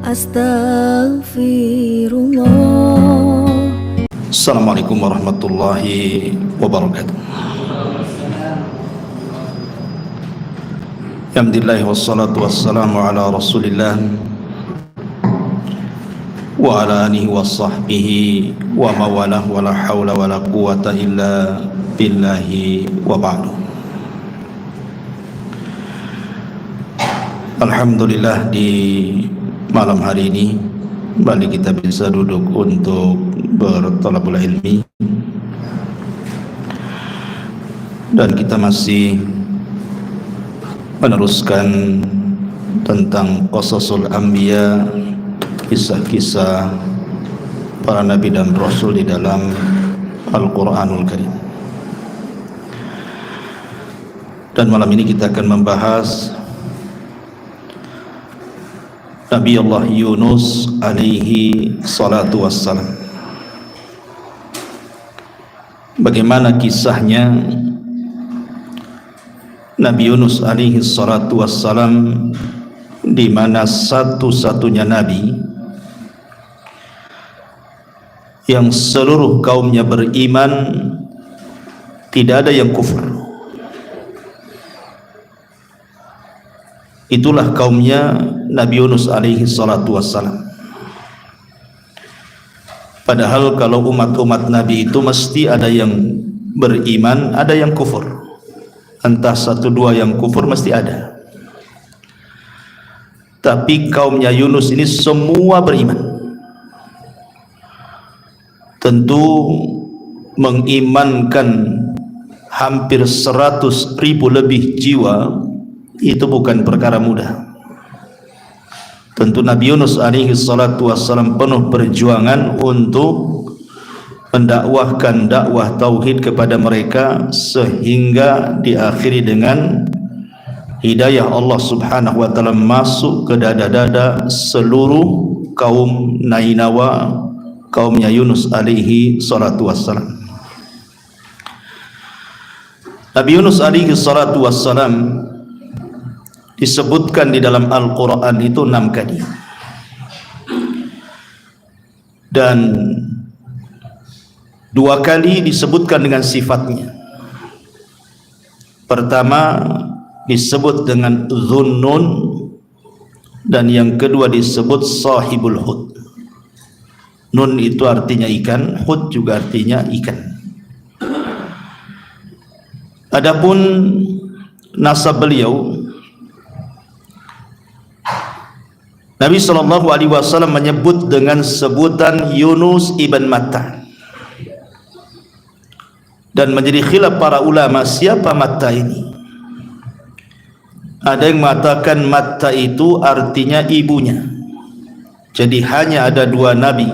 Astaghfirullah. Assalamualaikum warahmatullahi wabarakatuh. Alhamdulillah wassalatu wassalamu ala rasulillah wa ala alihi wa sahbihi wa mawalah wa la hawla wa la quwata illa billahi wa ba'du. Alhamdulillah, di malam hari ini kembali kita bisa duduk untuk berthalabul ilmi, dan kita masih meneruskan tentang qasasul anbiya, kisah-kisah para nabi dan rasul di dalam Al-Quranul Karim. Dan malam ini kita akan membahas Nabi Allah Yunus alaihi salatu wassalam. Bagaimana kisahnya Nabi Yunus alaihi salatu wassalam, di mana satu-satunya nabi yang seluruh kaumnya beriman, tidak ada yang kufur. Itulah kaumnya Nabi Yunus alaihi salatu wassalam. Padahal kalau umat-umat Nabi itu mesti ada yang beriman, ada yang kufur. Entah satu dua yang kufur mesti ada. Tapi kaumnya Yunus ini semua beriman. Tentu mengimankan hampir 100.000 lebih jiwa itu bukan perkara mudah. Tentu Nabi Yunus alaihi salatu wassalam penuh perjuangan untuk mendakwahkan dakwah tauhid kepada mereka, sehingga diakhiri dengan hidayah Allah subhanahu wa ta'ala masuk ke dada-dada seluruh kaum Nainawa, kaumnya Yunus alaihi salatu wassalam. Nabi Yunus alaihi salatu wassalam disebutkan di dalam Al-Quran itu 6 kali, dan 2 kali disebutkan dengan sifatnya. Pertama disebut dengan Dhunnun, dan yang kedua disebut Sahibul Hud. Nun itu artinya ikan, Hud juga artinya ikan. Adapun nasab beliau, Nabi SAW menyebut dengan sebutan Yunus ibn Matta, dan menjadi khilaf para ulama siapa Matta ini. Ada yang mengatakan Matta itu artinya ibunya. Jadi hanya ada 2 nabi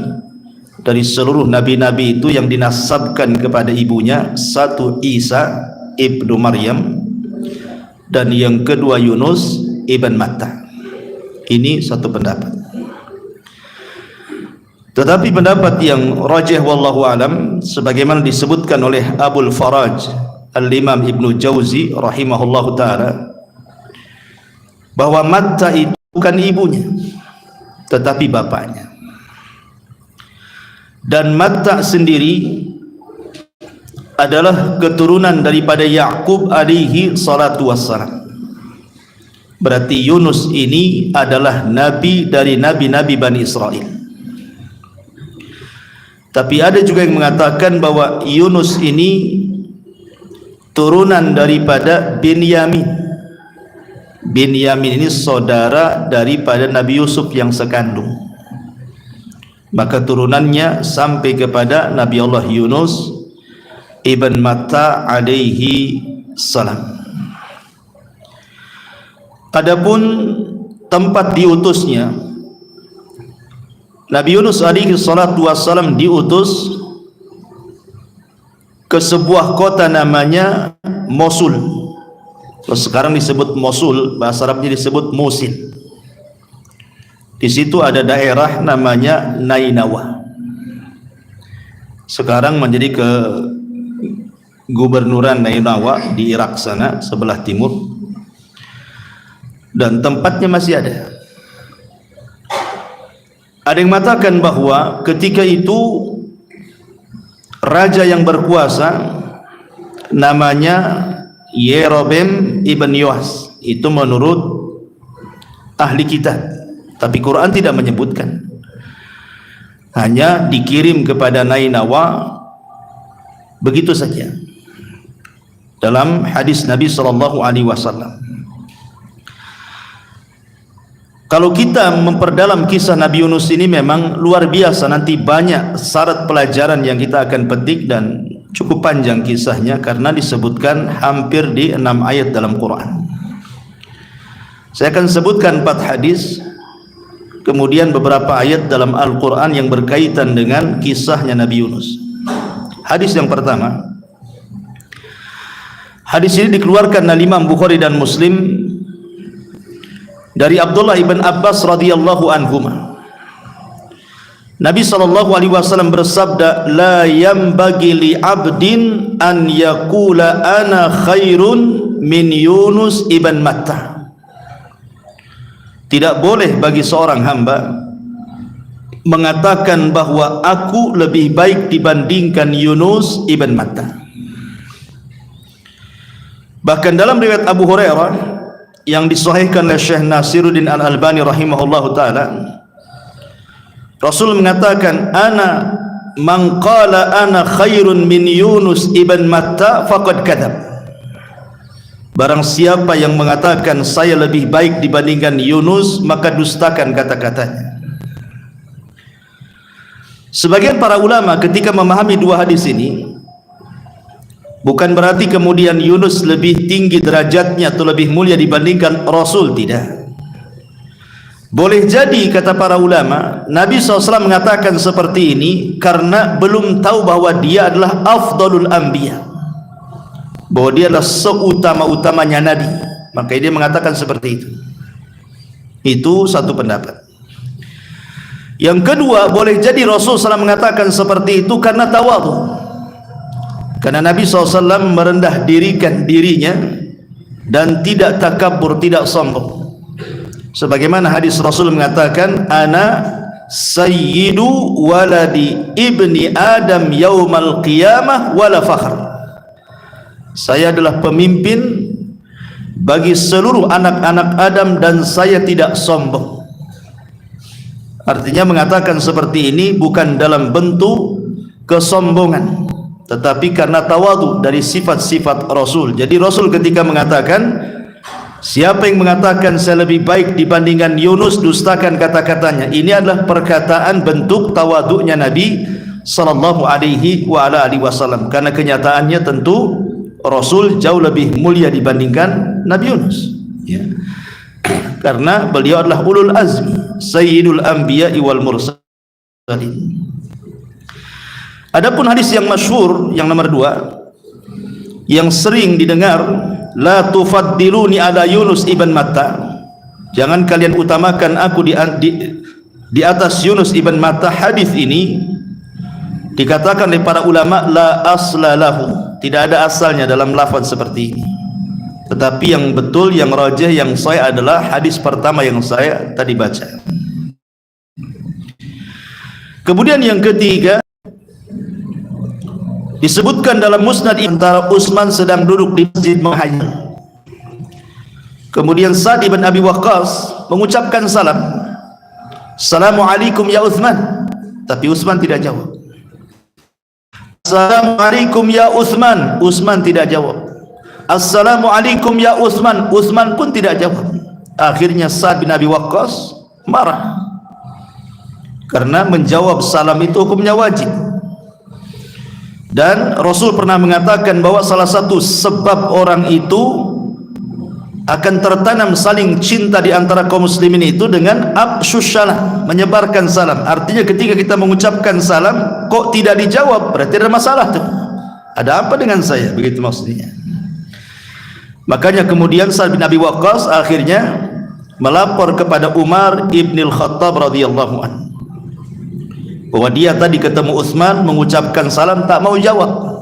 dari seluruh nabi-nabi itu yang dinasabkan kepada ibunya, satu Isa ibnu Maryam, dan yang kedua Yunus ibn Matta. Ini satu pendapat. Tetapi pendapat yang rajih wallahu alam, sebagaimana disebutkan oleh Abul Faraj Al-Imam Ibnu Jauzi rahimahullahu taala, bahwa Matta itu bukan ibunya tetapi bapaknya. Dan Matta sendiri adalah keturunan daripada Ya'qub alaihi salatu wassalam. Berarti Yunus ini adalah nabi dari nabi-nabi Bani Israel. Tapi ada juga yang mengatakan bahwa Yunus ini turunan daripada Binyamin. Binyamin ini saudara daripada Nabi Yusuf yang sekandung. Maka turunannya sampai kepada Nabi Allah Yunus ibn Matta alaihi salam. Adapun tempat diutusnya, Nabi Yunus alaihi salatu wassalam diutus ke sebuah kota namanya Mosul. Kalau sekarang disebut Mosul, bahasa Arabnya disebut Musil. Di situ ada daerah namanya Nainawa. Sekarang menjadi ke gubernuran Nainawa di Irak sana, sebelah timur. Dan tempatnya masih ada. Ada yang mengatakan bahwa ketika itu raja yang berkuasa namanya Yerobeam ibn Yoas, itu menurut ahli kitab, tapi Quran tidak menyebutkan, hanya dikirim kepada Nainawa begitu saja dalam hadis Nabi SAW. Kalau kita memperdalam kisah Nabi Yunus ini memang luar biasa, nanti banyak syarat pelajaran yang kita akan petik dan cukup panjang kisahnya karena disebutkan hampir di 6 ayat dalam Quran. Saya akan sebutkan 4 hadis, kemudian beberapa ayat dalam Al-Quran yang berkaitan dengan kisahnya Nabi Yunus. Hadis yang pertama, hadis ini dikeluarkan oleh Imam Bukhari dan Muslim dari Abdullah ibn Abbas radhiyallahu anhuma. Nabi SAW bersabda, la yambagi li abdin an yakula ana khairun min Yunus ibn Matta. Tidak boleh bagi seorang hamba mengatakan bahwa aku lebih baik dibandingkan Yunus ibn Matta. Bahkan dalam riwayat Abu Hurairah yang disahihkan oleh Syekh Nasiruddin Al-Albani rahimahullahu taala, Rasul mengatakan, ana man qala ana khairun min Yunus ibn Matta faqad kadzab. Barang siapa yang mengatakan saya lebih baik dibandingkan Yunus, maka dustakan kata-katanya. Sebagian para ulama ketika memahami dua hadis ini, bukan berarti kemudian Yunus lebih tinggi derajatnya atau lebih mulia dibandingkan Rasul, tidak. Boleh jadi kata para ulama, Nabi SAW mengatakan seperti ini karena belum tahu bahwa dia adalah afdalul anbiya, bahwa dia adalah seutama-utamanya Nabi, maka dia mengatakan seperti itu. Itu satu pendapat. Yang kedua, boleh jadi Rasul SAW mengatakan seperti itu karena tawadhu, karena Nabi SAW merendah dirikan dirinya dan tidak takabur, tidak sombong. Sebagaimana hadis Rasul mengatakan, ana sayyidu waladi ibni Adam yaumal qiyamah wala fakhr. Saya adalah pemimpin bagi seluruh anak-anak Adam dan saya tidak sombong. Artinya mengatakan seperti ini bukan dalam bentuk kesombongan, tetapi karena tawadhu dari sifat-sifat Rasul. Jadi Rasul ketika mengatakan, siapa yang mengatakan saya lebih baik dibandingkan Yunus, dustakan kata-katanya. Ini adalah perkataan bentuk tawadhu'nya Nabi sallallahu alaihi wa ala alihi wasallam, karena kenyataannya tentu Rasul jauh lebih mulia dibandingkan Nabi Yunus, ya. Karena beliau adalah ulul azmi, sayyidul anbiya'i wal mursalin. Adapun hadis yang masyhur yang nomor 2 yang sering didengar, la tufaddiluni ala Yunus ibn Matta, jangan kalian utamakan aku di atas Yunus ibn Matta. Hadis ini dikatakan oleh para ulama la asla lahu, tidak ada asalnya dalam lafaz seperti ini. Tetapi yang betul, yang rajih, yang sahih adalah hadis pertama yang saya tadi baca. Kemudian yang ketiga, disebutkan dalam musnad antara Utsman sedang duduk di masjid menghayal. Kemudian Sa'd bin Abi Waqqas mengucapkan salam, Assalamualaikum ya Utsman. Tapi Utsman tidak jawab. Assalamualaikum ya Utsman. Utsman tidak jawab. Assalamualaikum ya Utsman. Utsman pun tidak jawab. Akhirnya Sa'd bin Abi Waqqas marah, karena menjawab salam itu hukumnya wajib. Dan Rasul pernah mengatakan bahwa salah satu sebab orang itu akan tertanam saling cinta di antara kaum muslimin itu dengan afsyus salam, menyebarkan salam. Artinya ketika kita mengucapkan salam kok tidak dijawab, berarti ada masalah tuh. Ada apa dengan saya? Begitu maksudnya. Makanya kemudian Sa'd bin Abi Waqqas akhirnya melapor kepada Umar ibn al-Khattab radhiyallahu anhu bahwa dia tadi ketemu Utsman mengucapkan salam tak mau jawab.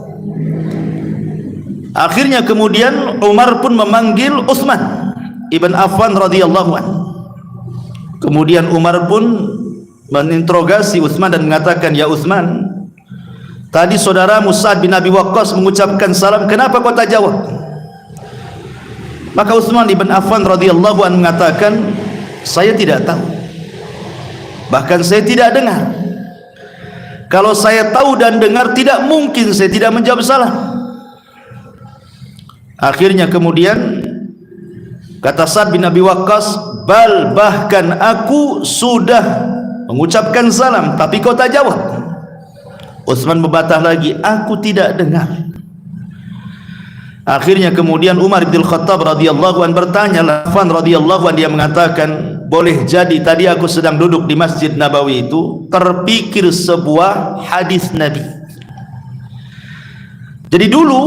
Akhirnya kemudian Umar pun memanggil Utsman ibn Affan radhiyallahu anhu. Kemudian Umar pun meninterogasi Utsman dan mengatakan, "Ya Utsman, tadi saudaramu Sa'ad bin Abi Waqqas mengucapkan salam, kenapa kau tak jawab?" Maka Utsman ibn Affan radhiyallahu anhu mengatakan, "Saya tidak tahu. Bahkan saya tidak dengar. Kalau saya tahu dan dengar, tidak mungkin saya tidak menjawab salam." Akhirnya kemudian kata Sa'ad bin Abi Waqqas, bahkan aku sudah mengucapkan salam tapi kau tak jawab." Utsman membantah lagi, "Aku tidak dengar." Akhirnya kemudian Umar bin Khattab radhiyallahu anhu bertanya, Affan radhiyallahu anhu, dia mengatakan, "Boleh jadi tadi aku sedang duduk di Masjid Nabawi itu terpikir sebuah hadis Nabi. Jadi dulu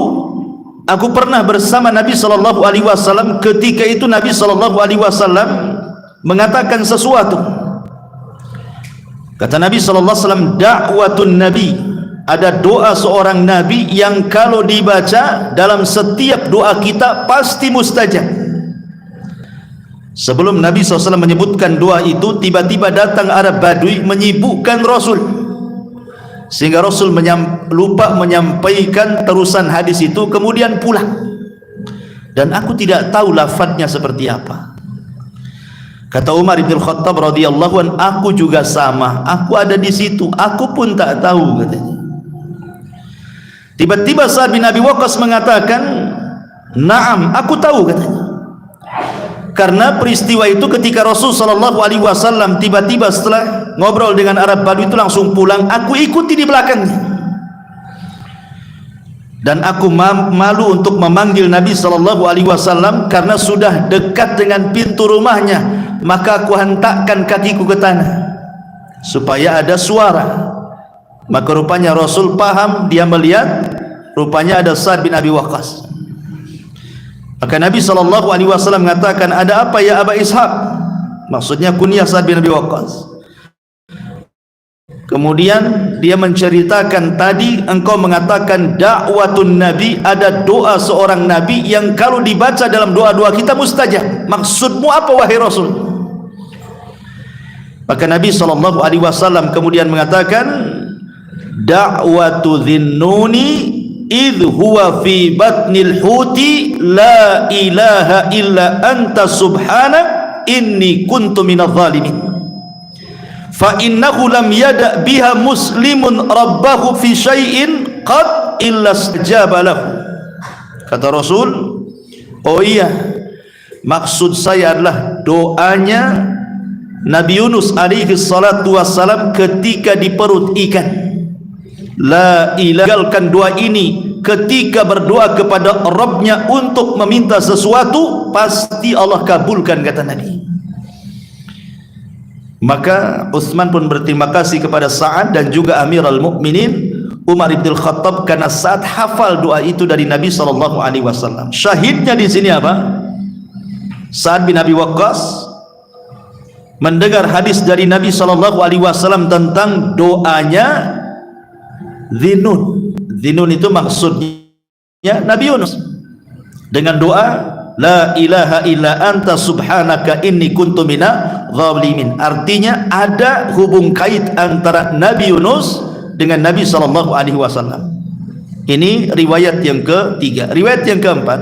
aku pernah bersama Nabi sallallahu alaihi wasallam, ketika itu Nabi sallallahu alaihi wasallam mengatakan sesuatu. Kata Nabi sallallahu alaihi wasallam, da'watun nabi, ada doa seorang nabi yang kalau dibaca dalam setiap doa kita pasti mustajab." Sebelum Nabi SAW menyebutkan doa itu, tiba-tiba datang Arab Badui menyibukkan Rasul, sehingga Rasul lupa menyampaikan terusan hadis itu, kemudian pulang. Dan aku tidak tahu lafadznya seperti apa. Kata Umar bin Khattab radhiyallahu anhu, "Aku juga sama, aku ada di situ, aku pun tak tahu," katanya. Tiba-tiba Sa'ad bin Abi Waqqas mengatakan, "Na'am, aku tahu," katanya. Karena peristiwa itu ketika Rasul sallallahu alaihi wasallam tiba-tiba setelah ngobrol dengan Arab Badui itu langsung pulang, aku ikuti di belakangnya. Dan aku malu untuk memanggil Nabi sallallahu alaihi wasallam karena sudah dekat dengan pintu rumahnya, maka aku hentakkan kakiku ke tanah supaya ada suara. Maka rupanya Rasul paham, dia melihat rupanya ada Sa'ad bin Abi Waqqas. Maka Nabi sallallahu alaihi wasallam mengatakan, "Ada apa ya Aba Ishaq?" Maksudnya kunyah Sa'ad bin Abi Waqqas. Kemudian dia menceritakan, "Tadi engkau mengatakan da'watun nabi, ada doa seorang nabi yang kalau dibaca dalam doa-doa kita mustajab. Maksudmu apa wahai Rasul?" Maka Nabi sallallahu alaihi wasallam kemudian mengatakan, "Da'watu dhinnuni idh huwa fi batnil huti la ilaha illa anta subhanak inni kuntu minadh dhalimin fa innahu lam yada' biha muslimun rabbahu fi syai'in qad illa istajaba lahu." Kata Rasul, "Oh iya, maksud saya adalah doanya Nabi Yunus alaihi salatu wassalam ketika di perut ikan. La ilahalkan doa ini ketika berdoa kepada Rabbnya untuk meminta sesuatu, pasti Allah kabulkan," kata Nabi. Maka Utsman pun berterima kasih kepada Sa'ad dan juga Amirul Mukminin Umar bin Khattab karena Sa'ad hafal doa itu dari Nabi sallallahu alaihi wasallam. Syahidnya di sini apa? Sa'ad bin Abi Waqqas mendengar hadis dari Nabi sallallahu alaihi wasallam tentang doanya Dhinun. Dhinun itu maksudnya Nabi Yunus dengan doa la ilaha illa anta subhanaka inni kuntu minadh dhalimin. Artinya ada hubung kait antara Nabi Yunus dengan Nabi sallallahu alaihi wasallam. Ini riwayat yang ketiga. Riwayat yang keempat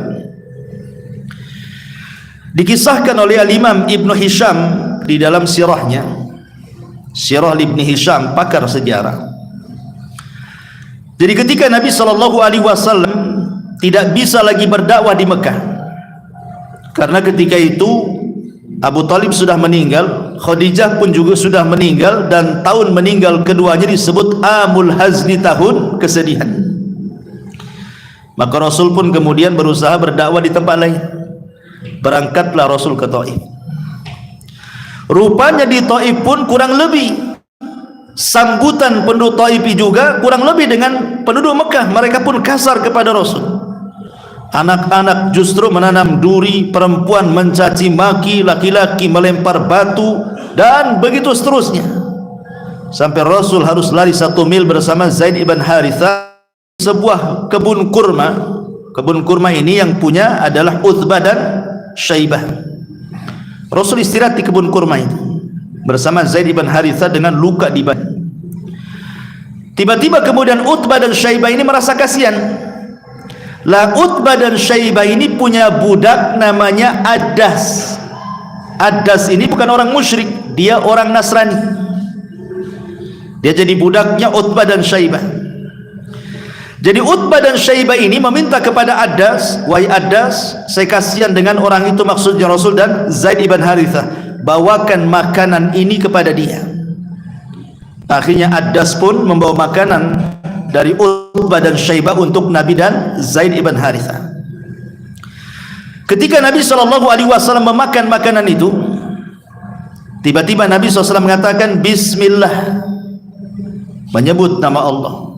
dikisahkan oleh Al-Imam Ibnu Hisham di dalam sirahnya. Sirah Ibnu Hisham, pakar sejarah. Jadi ketika Nabi sallallahu alaihi wasallam tidak bisa lagi berdakwah di Mekah, karena ketika itu Abu Talib sudah meninggal, Khadijah pun juga sudah meninggal, dan tahun meninggal keduanya disebut Amul Hazni, tahun kesedihan. Maka Rasul pun kemudian berusaha berdakwah di tempat lain. Berangkatlah Rasul ke Taif. Rupanya di Taif pun kurang lebih sambutan penduduk Taif juga kurang lebih dengan penduduk Mekah. Mereka pun kasar kepada Rasul. Anak-anak justru menanam duri, perempuan mencaci maki, laki-laki melempar batu, dan begitu seterusnya. Sampai Rasul harus lari 1 mil bersama Zaid ibn Harithah, sebuah kebun kurma. Kebun kurma ini yang punya adalah Utsbah dan Syaibah. Rasul istirahat di kebun kurma itu. bersama Zaid ibn Harithah dengan luka di badan. Tiba-tiba kemudian Utbah dan Syaibah ini merasa kasihan. Lah Utbah dan Syaibah ini punya budak namanya Addas. Addas ini bukan orang musyrik, dia orang Nasrani. Dia jadi budaknya Utbah dan Syaibah. Jadi Utbah dan Syaibah ini meminta kepada Addas, wahai Addas, saya kasihan dengan orang itu, maksudnya Rasul dan Zaid ibn Harithah, bawakan makanan ini kepada dia. Akhirnya Addas pun membawa makanan dari Utbah dan Syaibah untuk Nabi dan Zaid ibn Harithah. Ketika Nabi SAW memakan makanan itu, tiba-tiba Nabi SAW mengatakan Bismillah, menyebut nama Allah.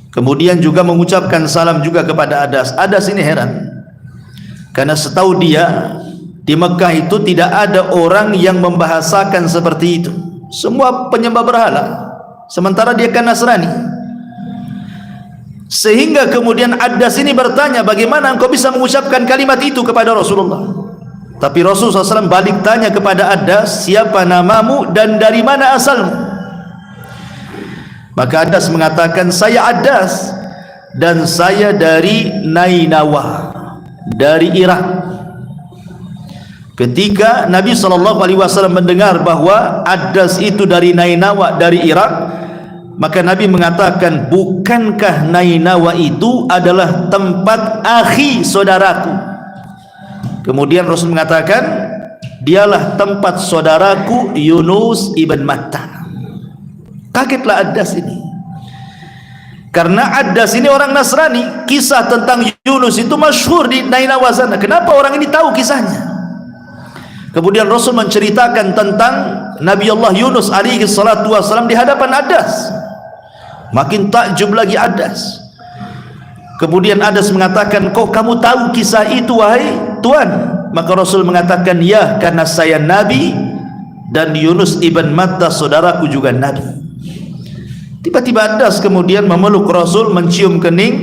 Kemudian juga mengucapkan salam juga kepada Addas. Addas ini heran, karena setahu dia di Mekah itu tidak ada orang yang membahasakan seperti itu. Semua penyembah berhala, sementara dia kan Nasrani. Sehingga kemudian Addas ini bertanya, bagaimana engkau bisa mengucapkan kalimat itu kepada Rasulullah? Tapi Rasulullah SAW balik tanya kepada Addas, siapa namamu dan dari mana asalmu? Maka Addas mengatakan, saya Addas dan saya dari Nainawa, dari Irak. Ketika Nabi SAW mendengar bahwa Addas itu dari Nainawa, dari Irak, maka Nabi mengatakan, bukankah Nainawa itu adalah tempat akhi saudaraku? Kemudian Rasul mengatakan, dialah tempat saudaraku Yunus ibn Matta. Kagetlah Addas ini, karena Addas ini orang Nasrani. Kisah tentang Yunus itu masyhur di Nainawa sana. Kenapa orang ini tahu kisahnya? Kemudian Rasul menceritakan tentang Nabi Allah Yunus alaihi salatu wassalam di hadapan Addas. Makin takjub lagi Addas. Kemudian Addas mengatakan, kok kamu tahu kisah itu wahai Tuan? Maka Rasul mengatakan, ya, karena saya Nabi dan Yunus ibn Matta saudaraku juga Nabi. Tiba-tiba Addas kemudian memeluk Rasul, mencium kening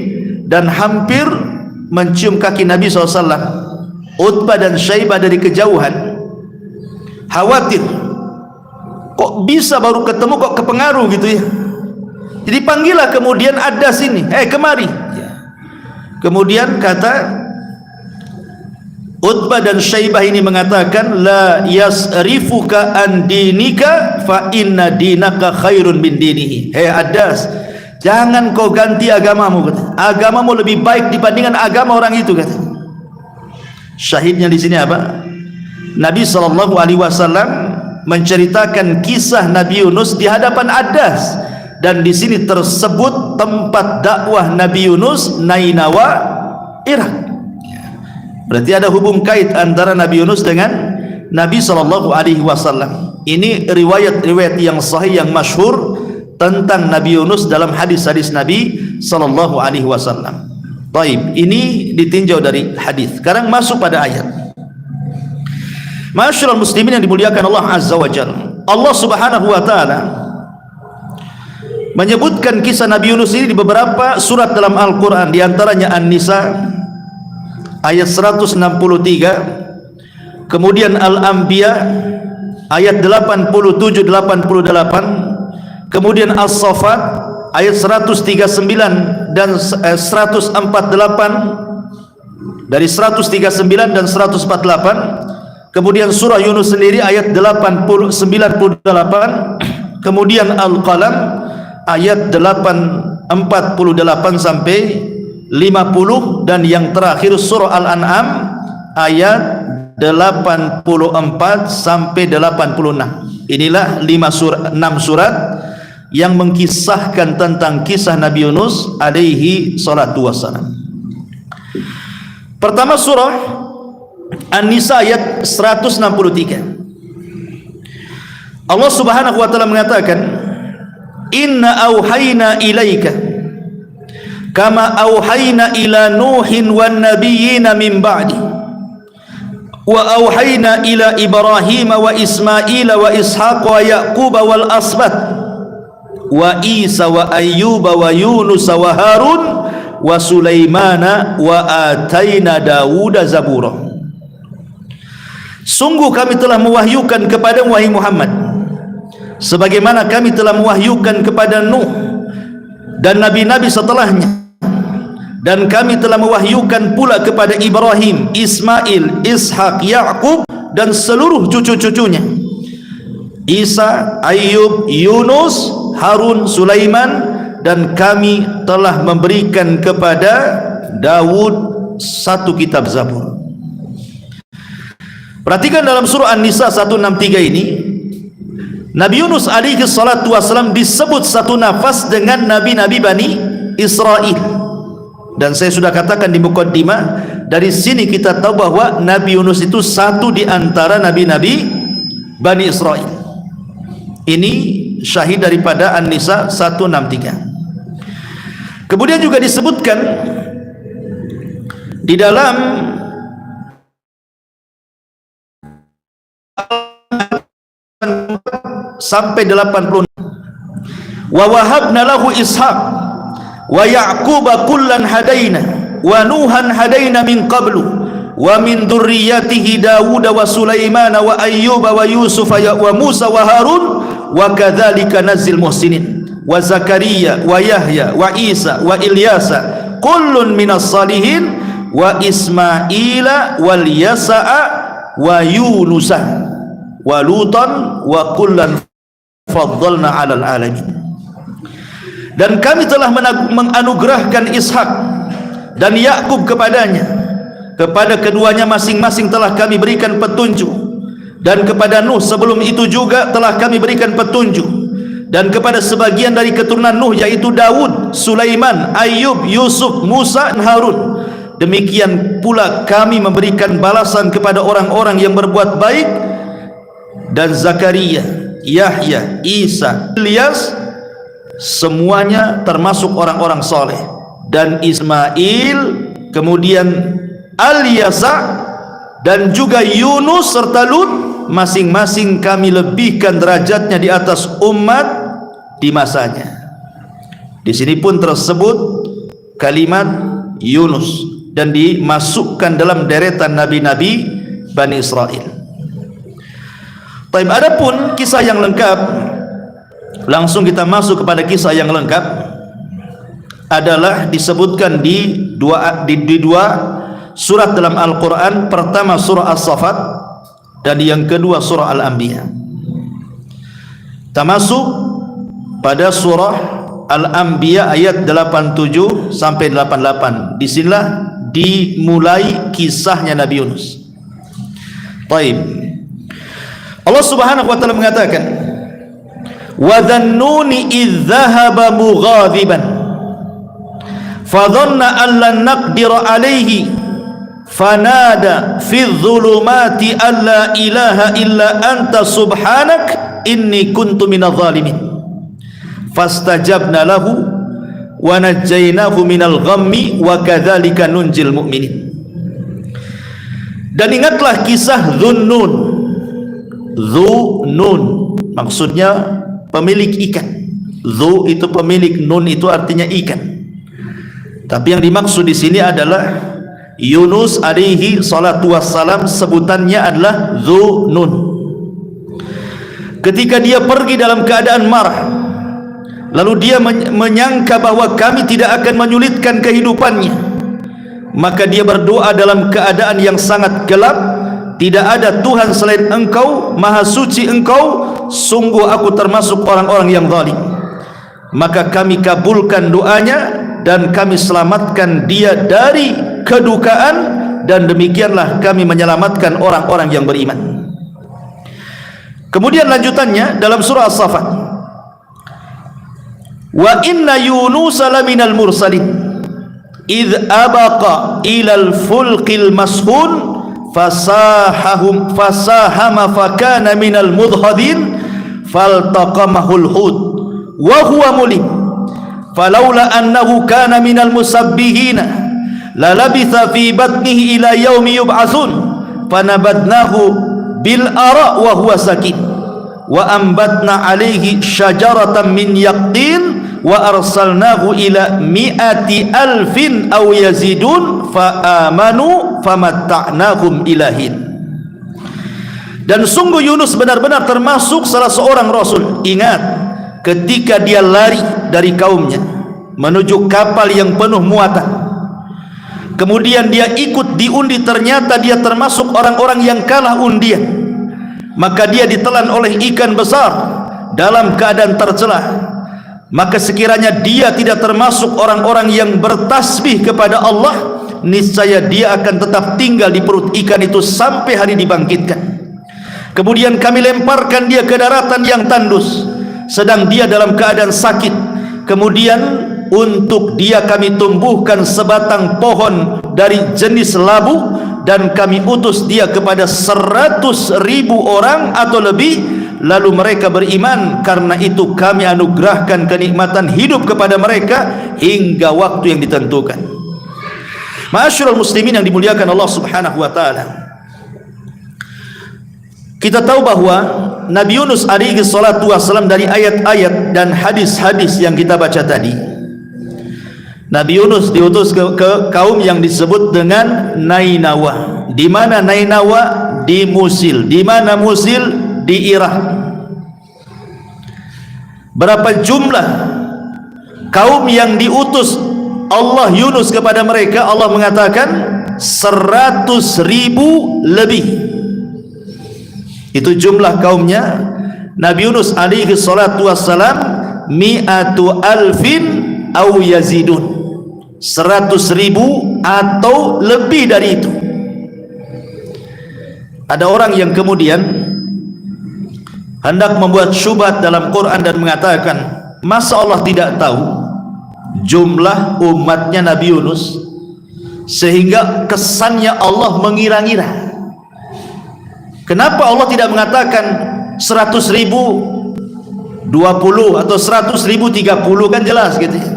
dan hampir mencium kaki Nabi SAW. Utbah dan Syaibah dari kejauhan khawatir, kok bisa baru ketemu kok kepengaruh gitu ya. Jadi panggillah kemudian Addas ini, kemari. Kemudian kata Utbah dan Syaibah ini mengatakan, la yasrifuka an dinika fa inna dinaka khairun min dinihi. Addas, jangan kau ganti agamamu, kata. Agamamu lebih baik dibandingkan agama orang itu, kata. Syahidnya di sini apa? Nabi SAW menceritakan kisah Nabi Yunus di hadapan Addas, dan di sini tersebut tempat dakwah Nabi Yunus, Nainawa, Irak. Berarti ada hubung kait antara Nabi Yunus dengan Nabi SAW. Ini riwayat-riwayat yang sahih, yang masyhur tentang Nabi Yunus dalam hadis-hadis Nabi SAW. Baik, ini ditinjau dari hadis. Sekarang masuk pada ayat. Ma'asyiral muslimin yang dimuliakan Allah Azza wa Jalla. Allah Subhanahu wa taala menyebutkan kisah Nabi Yunus ini di beberapa surat dalam Al-Qur'an, di antaranya An-Nisa ayat 163, kemudian Al-Anbiya ayat 87-88, kemudian As-Saffat ayat 139 dan 148, dari 139 dan 148, kemudian surah Yunus sendiri ayat 98, kemudian Al-Qalam ayat 48 sampai 50, dan yang terakhir surah Al-An'am ayat 84 sampai 86. Inilah 6 surat yang mengkisahkan tentang kisah Nabi Yunus alaihi salatu wassalam. Pertama surah An-Nisa ayat 163. Allah Subhanahu wa taala mengatakan, inna auhayna ilaika kama auhayna ila Nuhin wan nabiyina min ba'di wa auhayna ila Ibrahim wa Ismail wa Ishaq wa Yaqub wal asbat wa Isa wa Ayyub wa Yunus wa Harun wa Sulaimana wa ataina Dawuda zabura. Sungguh kami telah mewahyukan kepada wahai Muhammad sebagaimana kami telah mewahyukan kepada Nuh dan nabi-nabi setelahnya, dan kami telah mewahyukan pula kepada Ibrahim, Ismail, Ishak, Yaqub dan seluruh cucu-cucunya, Isa, Ayub, Yunus, Harun, Sulaiman, dan kami telah memberikan kepada Daud satu kitab Zabur. Perhatikan dalam surah An-Nisa 163 ini, Nabi Yunus alaihi salatu wasalam disebut satu nafas dengan nabi-nabi Bani Israel. Dan saya sudah katakan di mukaddimah, dari sini kita tahu bahwa Nabi Yunus itu satu di antara nabi-nabi Bani Israel. Ini syahid daripada An-Nisa 163. Kemudian juga disebutkan di dalam sampai 80. Wa wahabna lahu Ishaq wa Yaquba kullan hadaina wa Nuhan hadaina min qablu wa min dzurriyyatihi Dawud wa Sulaiman wa Ayyub wa Yusuf wa Musa wa Harun wa kadzalika nazil muhsinin wa Zakaria wa Yahya wa Isa wa Ilyasa kullun minas salihin wa Ismaila wal Yasa'a wa Yunusa wa Lutan wa kullan faddalna 'alal alamin. Dan kami telah menganugerahkan Ishak dan Yakub kepadanya, kepada keduanya masing-masing telah kami berikan petunjuk, dan kepada Nuh sebelum itu juga telah kami berikan petunjuk, dan kepada sebagian dari keturunan Nuh yaitu Daud, Sulaiman, Ayub, Yusuf, Musa dan Harun. Demikian pula kami memberikan balasan kepada orang-orang yang berbuat baik, dan Zakaria, Yahya, Isa, Ilyas, semuanya termasuk orang-orang soleh, dan Ismail, kemudian Al-Yasa, dan juga Yunus serta Lut, masing-masing kami lebihkan derajatnya di atas umat di masanya. Di sini pun tersebut kalimat Yunus dan dimasukkan dalam deretan nabi-nabi Bani Israel. Baik, adapun kisah yang lengkap, langsung kita masuk kepada kisah yang lengkap, adalah disebutkan di dua surat dalam Al-Quran. Pertama surah As-Saffat, dan yang kedua surah Al-Anbiya. Kita masuk pada surah Al-Anbiya ayat 87 sampai 88. Disinilah dimulai kisahnya Nabi Yunus. Baik, Allah Subhanahu wa taala mengatakan, wa dhannuni idh dhahaba mughadiban fadhanna an lan naqdira alayhi fanada fi dhulumati an la ilaha illa anta subhanak inni kuntu minadh dhalimin fastajabna lahu wa najjaynahu minal ghammi wa kadzalika nunjil mu'minin. Dan ingatlah kisah Dhunnun. Dhunnun maksudnya pemilik ikan. Dhu itu pemilik, nun itu artinya ikan. Tapi yang dimaksud di sini adalah Yunus alaihi salatu wassalam, sebutannya adalah Dhunnun. Ketika dia pergi dalam keadaan marah, lalu dia menyangka bahwa kami tidak akan menyulitkan kehidupannya, maka dia berdoa dalam keadaan yang sangat gelap. Tidak ada Tuhan selain Engkau, Maha Suci Engkau, sungguh aku termasuk orang-orang yang zalim. Maka kami kabulkan doanya dan kami selamatkan dia dari kedukaan, dan demikianlah kami menyelamatkan orang-orang yang beriman. Kemudian lanjutannya dalam surah As-Saffat, wa inna Yunusa laminal mursalin idh abaqa ilal fulqil mashhun fasahama fakana minal mudhadin faltaqamahul hud wa huwa mulim falaula annahu kana minal musabbihina lalabitha fi batnihi ila yaumi yub'atsun fanabadnahu bil ara wa huwa sakin wa ambatna alaihi syajaratan min yaqtin wa arsalnahu ila mi'ati alfin aw yazidun fa amanu famatta'nahum ilahin. Dan sungguh Yunus benar-benar termasuk salah seorang rasul. Ingat, ketika dia lari dari kaumnya menuju kapal yang penuh muatan, kemudian dia ikut diundi, ternyata dia termasuk orang-orang yang kalah undian, maka dia ditelan oleh ikan besar dalam keadaan tercelah. Maka sekiranya dia tidak termasuk orang-orang yang bertasbih kepada Allah, niscaya dia akan tetap tinggal di perut ikan itu sampai hari dibangkitkan. Kemudian kami lemparkan dia ke daratan yang tandus, sedang dia dalam keadaan sakit. Kemudian untuk dia kami tumbuhkan sebatang pohon dari jenis labu, dan kami utus dia kepada 100.000 orang atau lebih. Lalu mereka beriman, karena itu kami anugerahkan kenikmatan hidup kepada mereka hingga waktu yang ditentukan. Ma'asyiral muslimin yang dimuliakan Allah Subhanahu wa taala, kita tahu bahwa Nabi Yunus alaihi salatu wassalam, dari ayat-ayat dan hadis-hadis yang kita baca tadi, Nabi Yunus diutus ke kaum yang disebut dengan Nainawa. Di mana Nainawa? Di Musil. Di mana Musil? Di Irak. Berapa jumlah kaum yang diutus Allah Yunus kepada mereka? Allah mengatakan 100.000 lebih. Itu jumlah kaumnya Nabi Yunus alaihi salatu wassalam. Mi'atu alfin au yazidun, 100.000 atau lebih dari itu. Ada orang yang kemudian hendak membuat syubhat dalam Quran dan mengatakan, masa Allah tidak tahu jumlah umatnya Nabi Yunus sehingga kesannya Allah mengira-ngira? Kenapa Allah tidak mengatakan 100.000 20 atau 100.000 30? Kan jelas gitu ya.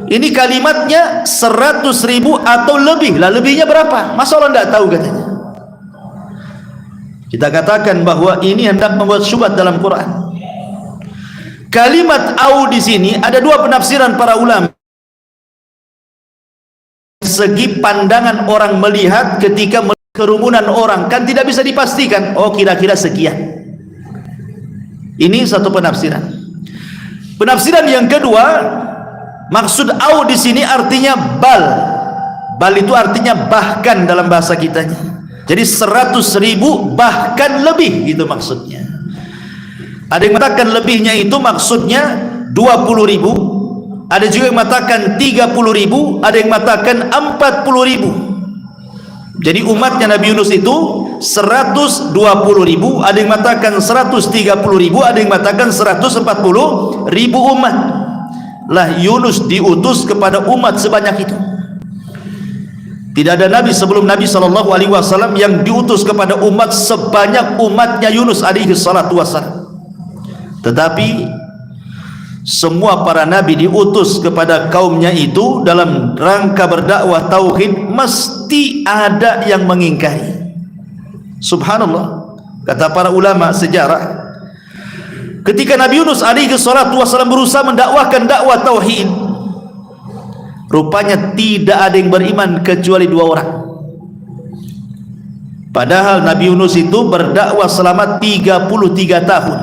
Ini kalimatnya 100.000 atau lebih. Lah lebihnya berapa? Masa Allah tidak tahu katanya? Kita katakan bahwa ini hendak membuat syubhat dalam Quran. Kalimat au di sini ada dua penafsiran para ulama. Segi pandangan orang melihat ketika kerumunan orang, kan tidak bisa dipastikan. Oh, kira-kira sekian. Ini satu penafsiran. Penafsiran yang kedua, maksud au di sini artinya bal. Bal itu artinya bahkan dalam bahasa kitanya. Jadi 100.000 bahkan lebih, gitu maksudnya. Ada yang mengatakan lebihnya itu maksudnya 20.000, ada juga yang mengatakan 30.000, ada yang mengatakan 40.000. Jadi umatnya Nabi Yunus itu 120.000, ada yang mengatakan 130.000, ada yang mengatakan 140.000 umat. Lah Yunus diutus kepada umat sebanyak itu. Tidak ada nabi sebelum Nabi SAW yang diutus kepada umat sebanyak umatnya Yunus alaihi salatu wassalam. Tetapi semua para nabi diutus kepada kaumnya itu dalam rangka berdakwah tauhid, mesti ada yang mengingkari. Subhanallah, kata para ulama sejarah, ketika Nabi Yunus alaihi salatu wassalam berusaha mendakwahkan dakwah tauhid, rupanya tidak ada yang beriman kecuali 2 orang. Padahal Nabi Yunus itu berdakwah selama 33 tahun.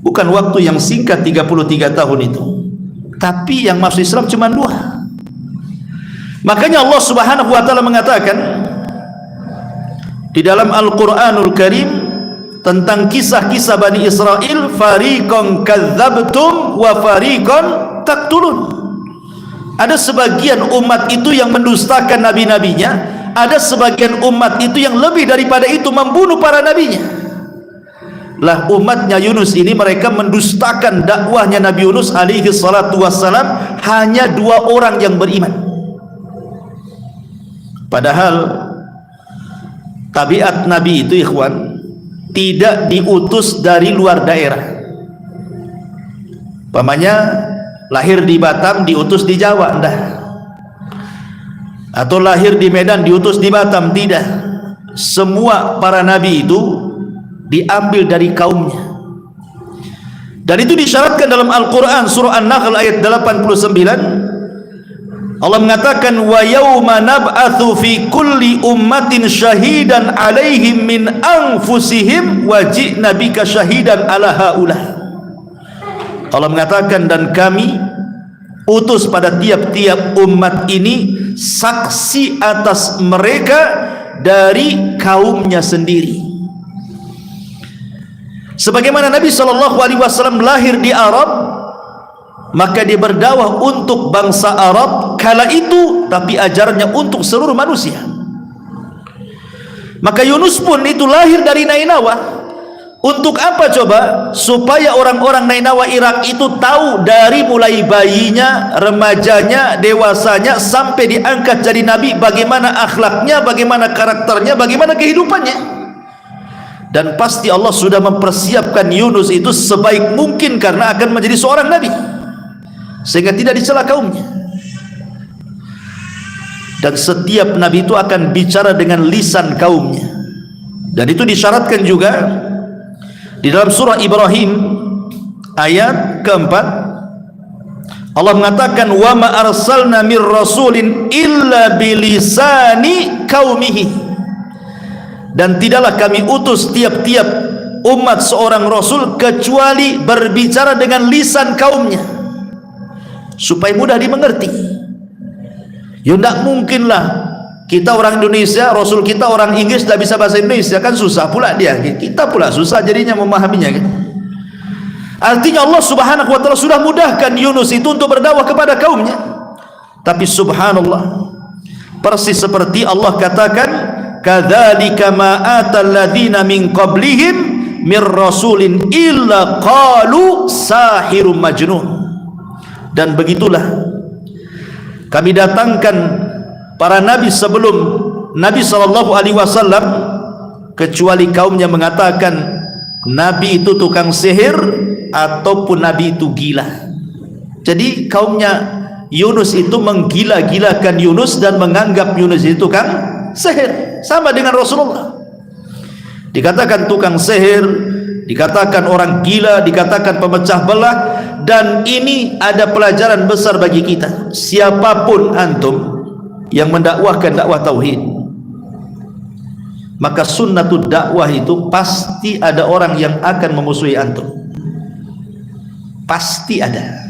Bukan waktu yang singkat 33 tahun itu, tapi yang masuk Islam cuma 2. Makanya Allah Subhanahu wa taala mengatakan di dalam Al-Qur'anul Karim tentang kisah-kisah Bani Israel, fariqan kadzabtum wa fariqan taqtulun. Ada sebagian umat itu yang mendustakan nabi-nabinya, ada sebagian umat itu yang lebih daripada itu membunuh para nabinya. Lah umatnya Yunus ini, mereka mendustakan dakwahnya Nabi Yunus alaihi salatu wassalam, hanya 2 orang yang beriman. Padahal tabiat nabi itu ikhwan, tidak diutus dari luar daerah. Pamannya lahir di Batam diutus di Jawa, enggak. Atau lahir di Medan diutus di Batam, tidak. Semua para nabi itu diambil dari kaumnya. Dan itu disyaratkan dalam Al-Quran surah An-Nahl ayat 89. Allah mengatakan wa yauma nab'atsu fi kulli ummatin syahidan 'alaihim min anfusihim wa ji'na bika syahidan 'ala haula. Allah mengatakan dan kami utus pada tiap-tiap umat ini saksi atas mereka dari kaumnya sendiri. Sebagaimana Nabi SAW lahir di Arab, maka dia berdakwah untuk bangsa Arab kala itu, tapi ajarannya untuk seluruh manusia. Maka Yunus pun itu lahir dari Nainawa. Untuk apa coba? Supaya orang-orang Nainawa Irak itu tahu dari mulai bayinya, remajanya, dewasanya sampai diangkat jadi nabi, bagaimana akhlaknya, bagaimana karakternya, bagaimana kehidupannya. Dan pasti Allah sudah mempersiapkan Yunus itu sebaik mungkin karena akan menjadi seorang nabi, sehingga tidak dicela kaumnya. Dan setiap nabi itu akan bicara dengan lisan kaumnya, dan itu disyaratkan juga di dalam surah Ibrahim ayat keempat. Allah mengatakan wa ma arsalna mir rasulin illa bilisani qaumihi, dan tidaklah kami utus tiap-tiap umat seorang rasul kecuali berbicara dengan lisan kaumnya supaya mudah dimengerti. Ya tidak mungkinlah kita orang Indonesia, Rasul kita orang Inggris tidak bisa bahasa Indonesia, kan susah pula dia, kita pula susah jadinya memahaminya kan? Artinya Allah Subhanahu wa ta'ala sudah mudahkan Yunus itu untuk berdakwah kepada kaumnya. Tapi subhanallah, persis seperti Allah katakan kadzalika ma atal ladzina min qablihim mir rasulin illa qalu sahirum majnun. Dan begitulah kami datangkan para nabi sebelum Nabi SAW, kecuali kaumnya mengatakan nabi itu tukang sihir ataupun nabi itu gila. Jadi kaumnya Yunus itu menggila-gilakan Yunus dan menganggap Yunus itu tukang sihir, sama dengan Rasulullah. Dikatakan tukang sihir, dikatakan orang gila, dikatakan pemecah belah. Dan ini ada pelajaran besar bagi kita. Siapapun antum yang mendakwahkan dakwah tauhid, maka sunnatud dakwah itu pasti ada orang yang akan memusuhi antum. Pasti ada.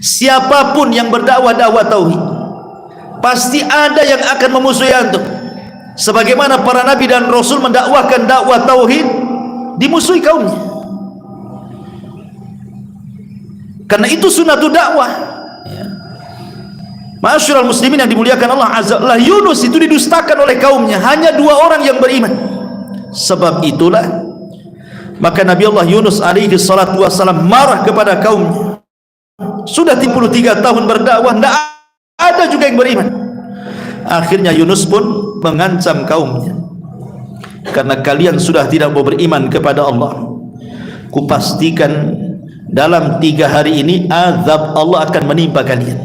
Siapapun yang berdakwah dakwah tauhid, pasti ada yang akan memusuhi antum. Sebagaimana para nabi dan rasul mendakwahkan dakwah tauhid, dimusuhi kaumnya. Karena itu sunnatud dakwah. Ma'asyiral muslimin yang dimuliakan Allah azza wa jalla, Yunus itu didustakan oleh kaumnya, hanya 2 orang yang beriman. Sebab itulah maka Nabi Allah Yunus alaihi salatu wassalam marah kepada kaumnya. Sudah 33 tahun berdakwah, tidak ada juga yang beriman. Akhirnya Yunus pun mengancam kaumnya, karena kalian sudah tidak mau beriman kepada Allah, kupastikan dalam 3 hari ini azab Allah akan menimpa kalian.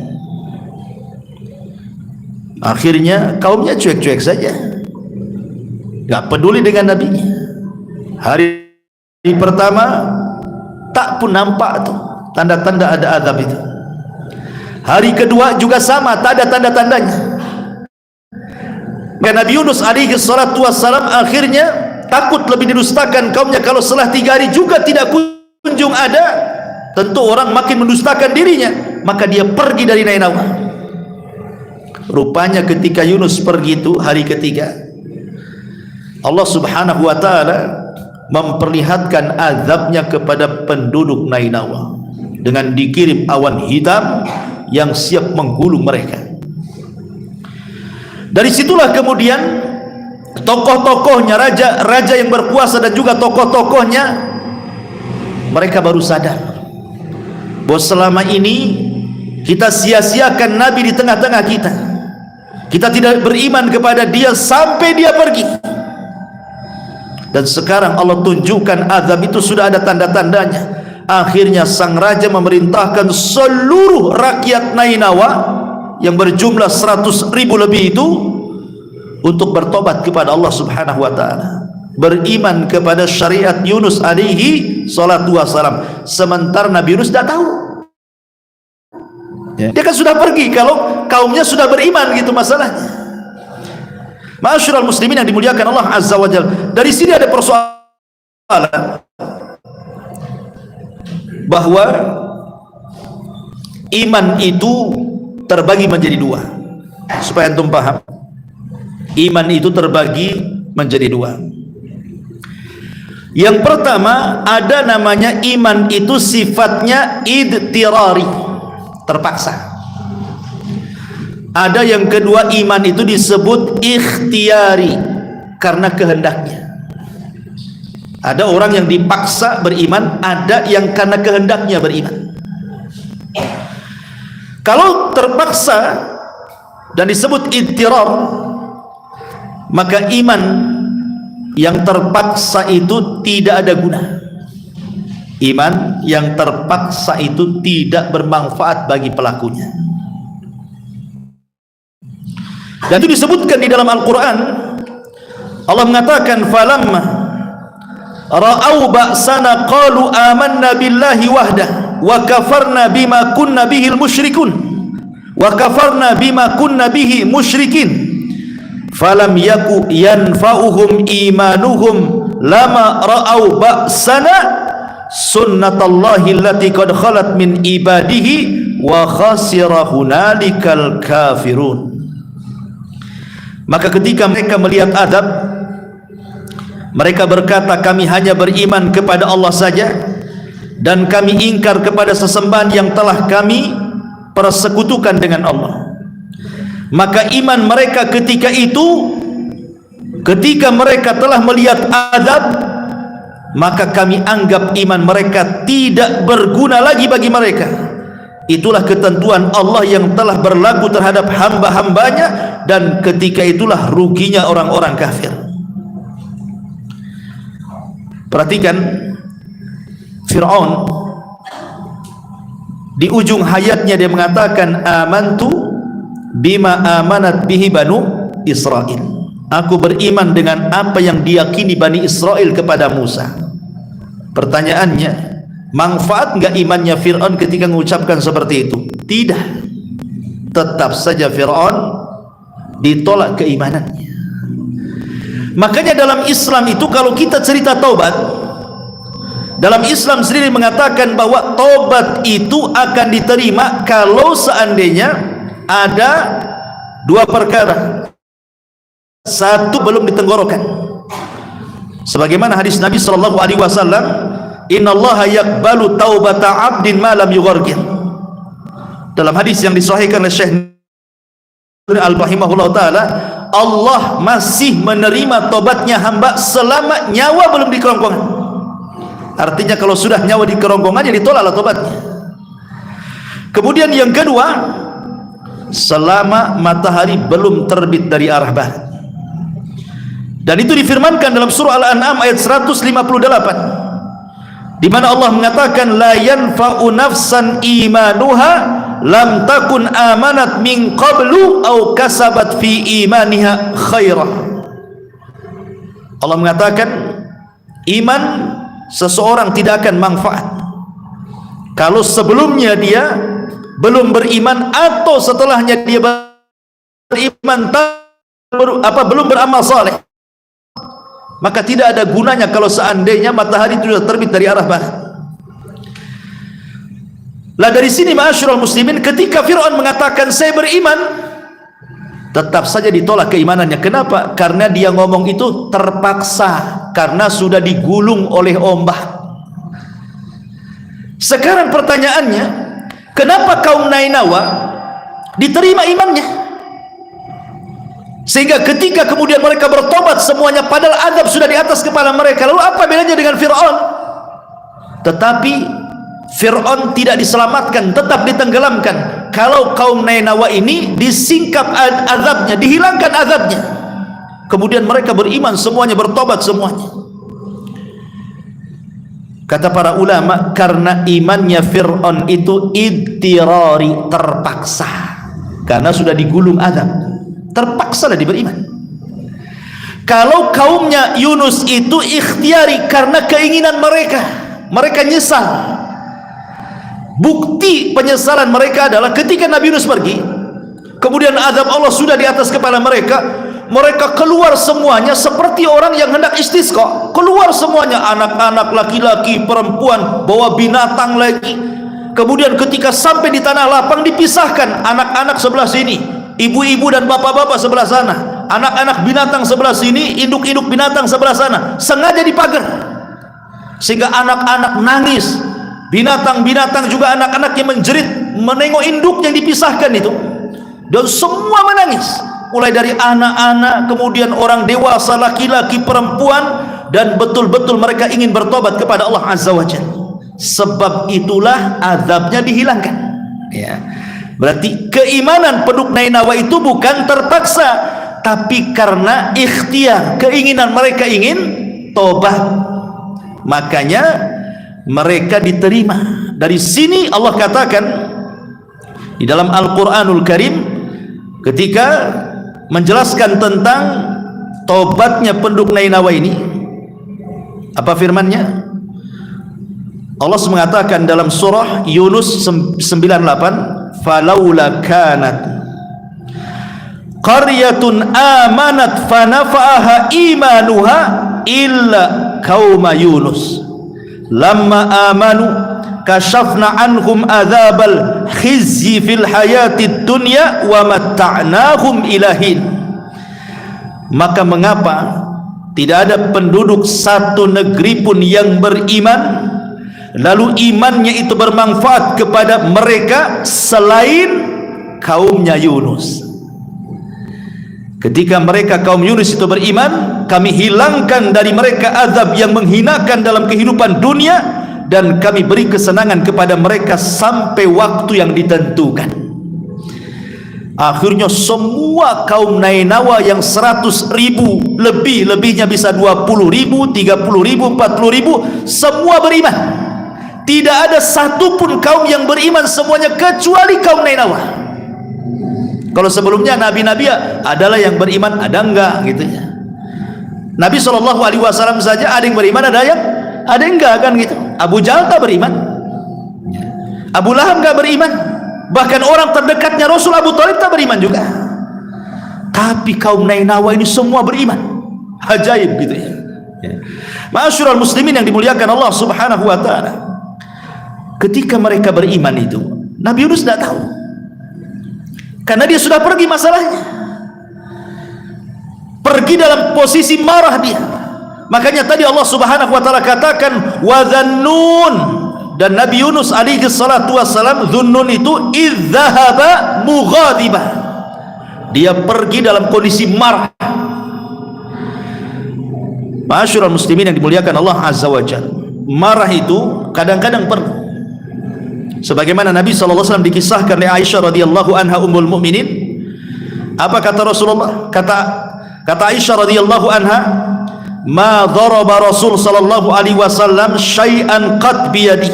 Akhirnya kaumnya cuek-cuek saja, gak peduli dengan Nabi. Hari pertama tak pun nampak tuh tanda-tanda ada azab itu. Hari kedua juga sama, tak ada tanda-tandanya. Dan Nabi Yunus alaihi salatu wassalam akhirnya takut lebih didustakan kaumnya. Kalau setelah 3 hari juga tidak kunjung ada, tentu orang makin mendustakan dirinya. Maka dia pergi dari Nainawa. Rupanya ketika Yunus pergi itu hari ketiga, Allah Subhanahu wa ta'ala memperlihatkan azabnya kepada penduduk Nainawa dengan dikirim awan hitam yang siap menggulung mereka. Dari situlah kemudian tokoh-tokohnya, raja yang berkuasa dan juga tokoh-tokohnya, mereka baru sadar bahwa selama ini kita sia-siakan Nabi di tengah-tengah kita. Kita tidak beriman kepada dia sampai dia pergi. Dan sekarang Allah tunjukkan azab itu sudah ada tanda-tandanya. Akhirnya sang raja memerintahkan seluruh rakyat Nainawa yang berjumlah 100.000 lebih itu untuk bertobat kepada Allah Subhanahu wa ta'ala, beriman kepada syariat Yunus alaihi salatu wassalam. Sementara Nabi Yunus tidak tahu, dia kan sudah pergi. Kalau kaumnya sudah beriman, gitu masalahnya. Ma'asyiral muslimin yang dimuliakan Allah Azza wa Jalla, dari sini ada persoalan bahwa iman itu terbagi menjadi dua. Supaya antum paham, iman itu terbagi menjadi dua. Yang pertama, ada namanya iman itu sifatnya idtirari, terpaksa. Ada yang kedua, iman itu disebut ikhtiari, karena kehendaknya. Ada orang yang dipaksa beriman, ada yang karena kehendaknya beriman. Kalau terpaksa dan disebut idtirar, maka iman yang terpaksa itu tidak ada guna. Iman yang terpaksa itu tidak bermanfaat bagi pelakunya. Dan itu disebutkan di dalam Al-Quran. Allah mengatakan, falamma ra'au ba'sana qalu amanna billahi wahdah wa kafarna bima kunna bihil musyrikun wa kafarna bima kunna bihi musyrikin falam yaku yanfa'uhum imanuhum lama ra'au ba'sana sunnatallahi allati qad khalat min ibadihi wa khasira hunalikal kafirun. Maka ketika mereka melihat adab, mereka berkata, kami hanya beriman kepada Allah saja, dan kami ingkar kepada sesembahan yang telah kami persekutukan dengan Allah. Maka iman mereka ketika itu, ketika mereka telah melihat adab, maka kami anggap iman mereka tidak berguna lagi bagi mereka. Itulah ketentuan Allah yang telah berlaku terhadap hamba-hambanya, dan ketika itulah ruginya orang-orang kafir. Perhatikan Fir'aun, di ujung hayatnya dia mengatakan, amantu bima amanat bihi banu Israel. Aku beriman dengan apa yang diyakini Bani Israel kepada Musa. Pertanyaannya, manfaat enggak imannya Fir'aun ketika mengucapkan seperti itu? Tidak. Tetap saja Fir'aun ditolak keimanannya. Makanya dalam Islam itu, kalau kita cerita taubat, dalam Islam sendiri mengatakan bahwa taubat itu akan diterima kalau seandainya ada dua perkara. Satu, belum ditenggorokan. Sebagaimana hadis Nabi sallallahu alaihi wasallam, innallaha yaqbalu taubata 'abdin ma lam yughargir. Dalam hadis yang disahihkan oleh Syekh Al-Bahimahullah ta'ala, Allah masih menerima tobatnya hamba selama nyawa belum di kerongkongan. Artinya kalau sudah nyawa di kerongkongan, ya ditolaklah tobatnya. Kemudian yang kedua, selama matahari belum terbit dari arah barat. Dan itu difirmankan dalam surah Al-An'am ayat 158, di mana Allah mengatakan, la yanfa'u nafsan imanuha lam takun amanat min qablu au kasabat fi imaniha khairah. Allah mengatakan, iman seseorang tidak akan manfaat kalau sebelumnya dia belum beriman, atau setelahnya dia beriman belum beramal saleh. Maka tidak ada gunanya kalau seandainya matahari itu sudah terbit dari arah barat. Lah dari sini ma'asyiral muslimin, ketika Fir'aun mengatakan saya beriman, tetap saja ditolak keimanannya. Kenapa? Karena dia ngomong itu terpaksa, karena sudah digulung oleh ombak. Sekarang pertanyaannya, kenapa kaum Nainawa diterima imannya? Sehingga ketika kemudian mereka bertobat semuanya, padahal adab sudah di atas kepala mereka. Lalu apa bedanya dengan Fir'aun? Tetapi Fir'aun tidak diselamatkan, tetap ditenggelamkan. Kalau kaum Nainawa ini disingkap azabnya, dihilangkan azabnya, kemudian mereka beriman semuanya, bertobat semuanya. Kata para ulama, karena imannya Fir'aun itu idtirari, terpaksa, karena sudah digulung azab, terpaksalah dia beriman. Kalau kaumnya Yunus itu ikhtiari, karena keinginan mereka, mereka nyesal. Bukti penyesalan mereka adalah ketika Nabi Yunus pergi, kemudian azab Allah sudah di atas kepala mereka. Mereka keluar semuanya seperti orang yang hendak istisqa. Keluar semuanya, anak-anak, laki-laki, perempuan, bawa binatang lagi. Kemudian ketika sampai di tanah lapang dipisahkan, anak-anak sebelah sini, ibu-ibu dan bapak-bapak sebelah sana, anak-anak binatang sebelah sini, induk-induk binatang sebelah sana, sengaja dipagar sehingga anak-anak nangis, binatang-binatang juga anak-anak yang menjerit menengok induk yang dipisahkan itu, dan semua menangis, mulai dari anak-anak, kemudian orang dewasa, laki-laki, perempuan, dan betul-betul mereka ingin bertobat kepada Allah Azza wa Jalla. Sebab itulah azabnya dihilangkan, ya. Berarti keimanan penduduk Nainawa itu bukan terpaksa, tapi karena ikhtiar, keinginan mereka ingin tobat, makanya mereka diterima. Dari sini Allah katakan di dalam Al-Quranul Karim ketika menjelaskan tentang tobatnya penduduk Nainawa ini, apa firman-Nya? Allah mengatakan dalam surah Yunus 98, falaula kanat qaryatun amanat fanafa'aha imanuha illa qauma Yunus lamma amanu kashafna anhum adzabal khizyi fil hayatid dunya wa matta'nahum ilahin. Maka mengapa tidak ada penduduk satu negeri pun yang beriman lalu imannya itu bermanfaat kepada mereka selain kaumnya Yunus? Ketika mereka kaum Yunus itu beriman, kami hilangkan dari mereka azab yang menghinakan dalam kehidupan dunia, dan kami beri kesenangan kepada mereka sampai waktu yang ditentukan. Akhirnya semua kaum Nainawa yang 100.000 lebihnya bisa 20.000, 30.000, 40.000, semua beriman. Tidak ada satupun kaum yang beriman semuanya kecuali kaum Nainawa. Kalau sebelumnya nabi-nabi adalah yang beriman, ada enggak gitu ya. Nabi SAW saja ada yang beriman, ada yang enggak kan gitu. Abu Jahal tak beriman, Abu Lahab enggak beriman, bahkan orang terdekatnya Rasul Abu Thalib tak beriman juga. Tapi kaum Nainawa ini semua beriman. Ajaib gitu ya. Ma'asyiral muslimin yang dimuliakan Allah Subhanahu wa taala. Ketika mereka beriman itu, Nabi Yunus tidak tahu, karena dia sudah pergi masalahnya, pergi dalam posisi marah dia. Makanya tadi Allah Subhanahu wa taala katakan wa dzannun, dan Nabi Yunus alaihi salatu wassalam, Dhunnun itu idzahaba mughadibah, dia pergi dalam kondisi marah. Ma'asyiral muslimin yang dimuliakan Allah Azza wa Jalla, marah itu kadang-kadang perlu. Sebagaimana Nabi SAW dikisahkan oleh Aisyah radhiyallahu anha ummul mukminin, apa kata Rasulullah? Kata Aisyah radhiyallahu anha, ma daraba Rasul sallallahu alaihi wasallam syai'an qad biyadi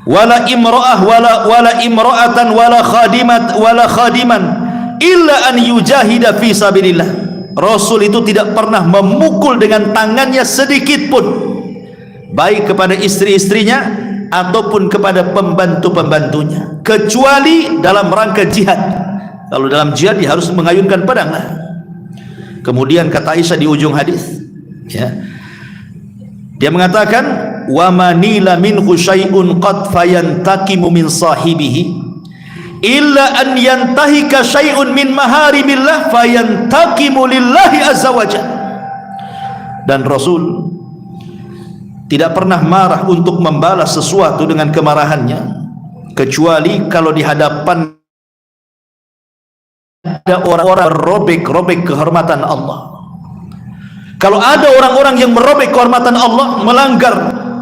wala imra'ah wala imra'atan wala khadiman illa an yujahida fi sabilillah. Rasul itu tidak pernah memukul dengan tangannya sedikit pun, baik kepada istri-istrinya ataupun kepada pembantu-pembantunya, kecuali dalam rangka jihad. Kalau dalam jihad dia harus mengayunkan pedang lah. Kemudian kata Aisyah di ujung hadis, ya, dia mengatakan wa manila minhu syai'un qad fayantakimu min sahibihi illa an yantahika syai'un min maharimillah fayantakimu lillahi azza wajalla. Dan Rasul tidak pernah marah untuk membalas sesuatu dengan kemarahannya, kecuali kalau di hadapan ada orang-orang merobek kehormatan Allah. Kalau ada orang-orang yang merobek kehormatan Allah, melanggar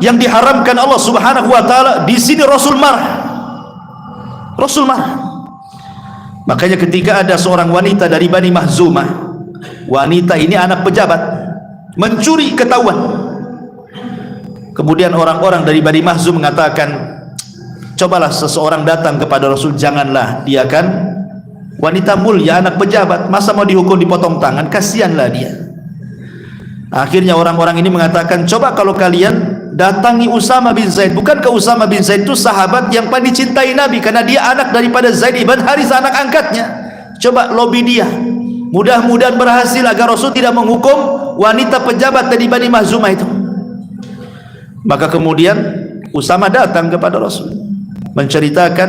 yang diharamkan Allah Subhanahu wa taala, di sini Rasul marah. Rasul marah. Makanya ketika ada seorang wanita dari Bani Mahzumah, wanita ini anak pejabat, mencuri ketahuan. Kemudian orang-orang dari Bani Mahzum mengatakan, cobalah seseorang datang kepada Rasul, janganlah, dia kan wanita mulia, anak pejabat, masa mau dihukum dipotong tangan, kasihanlah dia. Akhirnya orang-orang ini mengatakan, coba kalau kalian datangi Usama bin Zaid. Bukankah Usama bin Zaid itu sahabat yang paling dicintai Nabi, karena dia anak daripada Zaid ibn Harithah, anak angkatnya. Coba lobby dia, mudah-mudahan berhasil agar Rasul tidak menghukum wanita pejabat dari Bani Mahzumah itu. Maka kemudian Usama datang kepada Rasul menceritakan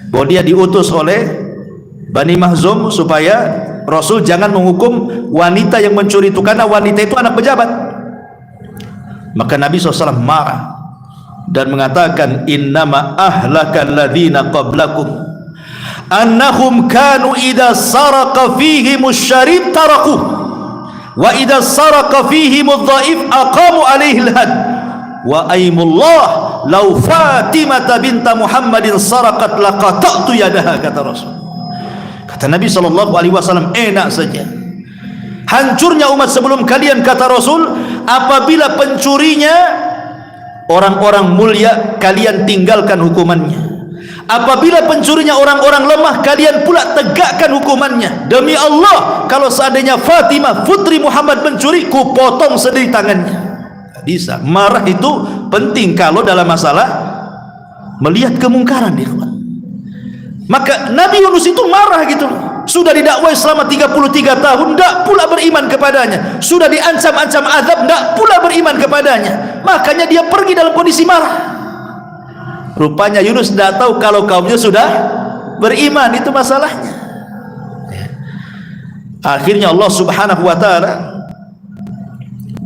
bahwa dia diutus oleh Bani Mahzum supaya Rasul jangan menghukum wanita yang mencuri itu, karena wanita itu anak pejabat. Maka Nabi SAW marah dan mengatakan, innama ahlakal ladzina qablakum annahum kanu idza saraqa fihimus syarib taraku wa idza saraqa fihimudh dhaif aqamu alaihi al-had wa aimullah law Fatimah binta Muhammadin saraqat laqata'tu yadaha, kata Rasul. Kata Nabi SAW, enak saja hancurnya umat sebelum kalian, kata Rasul, apabila pencurinya orang-orang mulia, kalian tinggalkan hukumannya. Apabila pencurinya orang-orang lemah, kalian pula tegakkan hukumannya. Demi Allah, kalau seandainya Fatimah putri Muhammad mencuri, ku potong sendiri tangannya. Bisa. Marah itu penting kalau dalam masalah melihat kemungkaran, ikhwan. Maka Nabi Yunus itu marah gitu. Sudah didakwai selama 33 tahun, tidak pula beriman kepadanya. Sudah diancam-ancam azab, tidak pula beriman kepadanya. Makanya dia pergi dalam kondisi marah. Rupanya Yunus tidak tahu kalau kaumnya sudah beriman, itu masalahnya. Akhirnya Allah Subhanahu wa ta'ala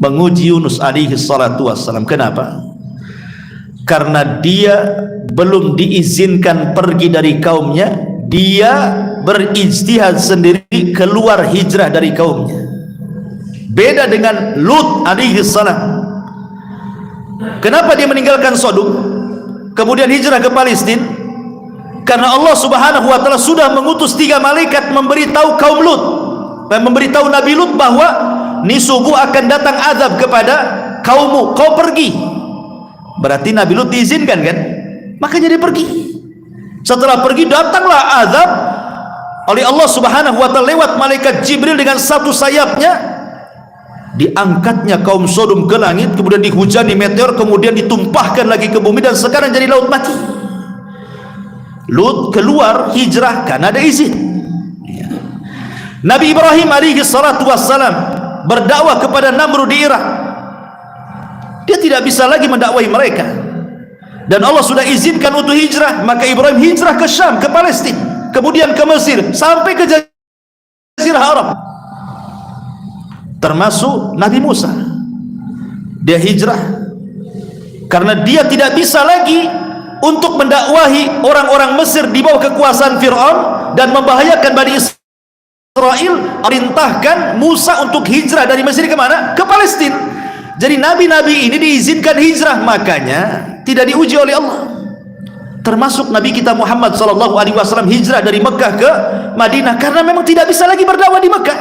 menguji Yunus alaihi salatu wassalam. Kenapa? Karena dia belum diizinkan pergi dari kaumnya, dia berijtihad sendiri keluar hijrah dari kaumnya. Beda dengan Lut alaihi salam. Kenapa dia meninggalkan Sodom kemudian hijrah ke Palestina? Karena Allah Subhanahu wa ta'ala sudah mengutus 3 malaikat memberitahu kaum Lut dan memberitahu Nabi Lut bahwa ni subuh akan datang azab kepada kaummu, kau pergi. Berarti Nabi Lut diizinkan kan? Makanya dia pergi. Setelah pergi datanglah azab oleh Allah Subhanahu wa ta'ala lewat malaikat Jibril dengan satu sayapnya, diangkatnya kaum Sodom ke langit, kemudian dihujani meteor, kemudian ditumpahkan lagi ke bumi, dan sekarang jadi laut mati. Lut keluar hijrah karena ada izin. Nabi Ibrahim alaihi salatu wassalam berdakwah kepada Namrud di Irak. Dia tidak bisa lagi mendakwai mereka, dan Allah sudah izinkan untuk hijrah. Maka Ibrahim hijrah ke Syam, ke Palestina, kemudian ke Mesir, sampai ke Jazirah Arab. Termasuk Nabi Musa, dia hijrah karena dia tidak bisa lagi untuk mendakwahi orang-orang Mesir di bawah kekuasaan Fir'aun dan membahayakan Bani Israel. Perintahkan Musa untuk hijrah dari Mesir ke mana? Ke Palestina. Jadi nabi-nabi ini diizinkan hijrah, makanya tidak diuji oleh Allah. Termasuk Nabi kita Muhammad SAW hijrah dari Mekah ke Madinah karena memang tidak bisa lagi berdakwah di Mekah.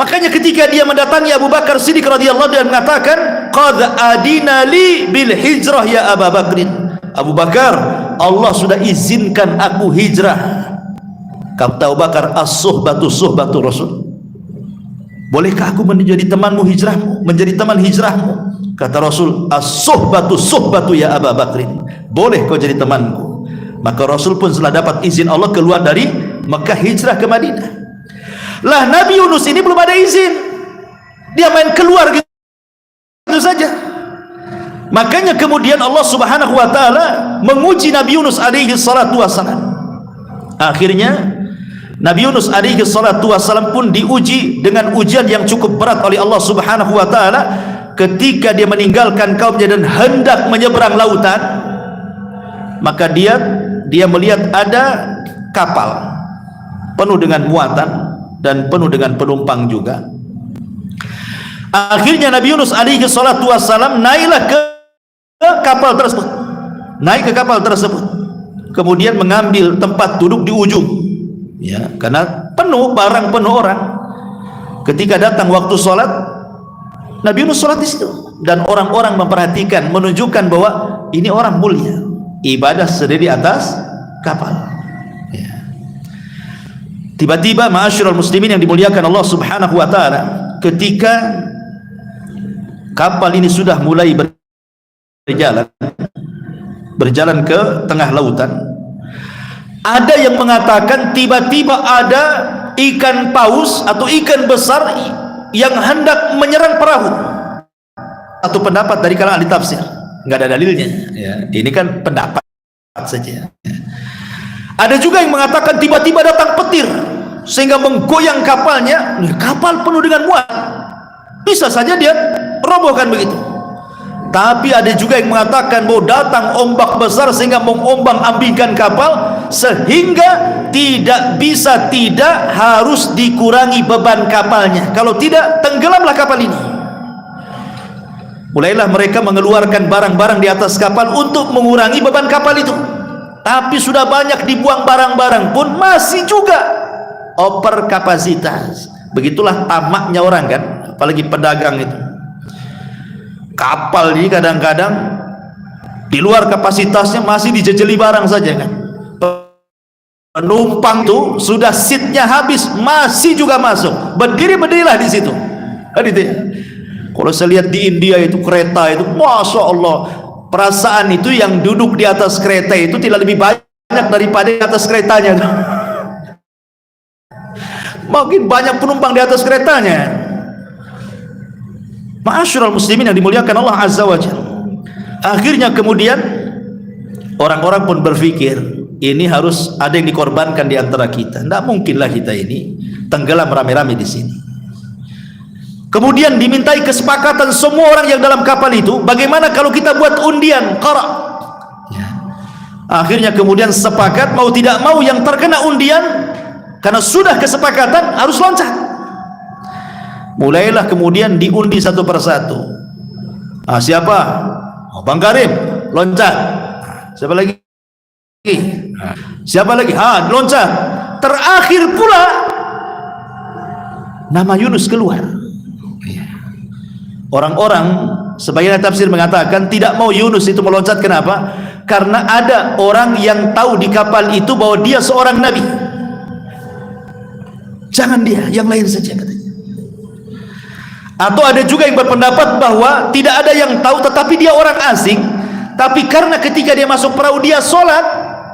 Makanya ketika dia mendatangi Abu Bakar Siddiq radhiyallahu anhu dan mengatakan, qad adina li bil hijrah ya Abu Bakrin. Abu Bakar, Allah sudah izinkan aku hijrah. Kata Abu Bakar, as-suhbatu suhbatu Rasul. Bolehkah aku menjadi temanmu hijrahmu, menjadi teman hijrahmu? Kata Rasul, as-suhbatu suhbatu ya Abu Bakrin. Boleh kau jadi temanku. Maka Rasul pun setelah dapat izin Allah keluar dari Mekah hijrah ke Madinah. Lah Nabi Yunus ini belum ada izin, dia main keluar gitu saja. Makanya kemudian Allah Subhanahu wa ta'ala menguji Nabi Yunus alaihi salatu wassalam. Akhirnya Nabi Yunus alaihi salatu wassalam pun diuji dengan ujian yang cukup berat oleh Allah Subhanahu wa ta'ala ketika dia meninggalkan kaumnya dan hendak menyeberang lautan. Maka dia melihat ada kapal penuh dengan muatan dan penuh dengan penumpang juga. Akhirnya Nabi Yunus alaihi salatu wassalam naiklah ke kapal tersebut, naik ke kapal tersebut, kemudian mengambil tempat duduk di ujung, ya, karena penuh barang, penuh orang. Ketika datang waktu sholat, Nabi Yunus sholat di situ, dan orang-orang memperhatikan, menunjukkan bahwa ini orang mulia, ibadah sendiri di atas kapal. Tiba-tiba ma'asyiral muslimin yang dimuliakan Allah Subhanahu wa ta'ala, ketika kapal ini sudah mulai berjalan ke tengah lautan. Ada yang mengatakan tiba-tiba ada ikan paus atau ikan besar yang hendak menyerang perahu. Satu pendapat dari kalangan ahli tafsir, nggak ada dalilnya ya. Ini kan pendapat saja. Ada juga yang mengatakan tiba-tiba datang petir sehingga menggoyang kapalnya. Kapal penuh dengan muat, bisa saja dia robohkan begitu. Tapi ada juga yang mengatakan bahwa datang ombak besar sehingga mengombang-ambingkan kapal, sehingga tidak harus dikurangi beban kapalnya. Kalau tidak, tenggelamlah kapal ini. Mulailah mereka mengeluarkan barang-barang di atas kapal untuk mengurangi beban kapal itu. Tapi sudah banyak dibuang barang-barang pun masih juga over kapasitas. Begitulah tamaknya orang kan, apalagi pedagang itu. Kapal ini kadang-kadang di luar kapasitasnya masih dijejeli barang saja kan. Penumpang tuh sudah seatnya habis masih juga masuk, berdirilah di situ. Kalau saya lihat di India itu kereta itu, masya Allah, perasaan itu yang duduk di atas kereta itu tidak lebih banyak daripada di atas keretanya. Makin banyak penumpang di atas keretanya. Ma'asyiral muslimin yang dimuliakan Allah Azza wa Jalla. Akhirnya kemudian orang-orang pun berpikir, ini harus ada yang dikorbankan di antara kita. Tidak mungkinlah kita ini tenggelam rame-rame di sini. Kemudian dimintai kesepakatan semua orang yang dalam kapal itu, bagaimana kalau kita buat undian qara. Akhirnya kemudian sepakat mau tidak mau yang terkena undian, karena sudah kesepakatan harus loncat. Mulailah kemudian diundi satu persatu. Siapa? Bang Karim, loncat. Siapa lagi? Siapa lagi? Loncat. Terakhir pula nama Yunus keluar. Orang-orang sebagian tafsir mengatakan tidak mau Yunus itu meloncat. Kenapa? Karena ada orang yang tahu di kapal itu bahwa dia seorang nabi. Jangan dia, yang lain saja katanya. Atau ada juga yang berpendapat bahwa tidak ada yang tahu tetapi dia orang asing, tapi karena ketika dia masuk perahu dia sholat,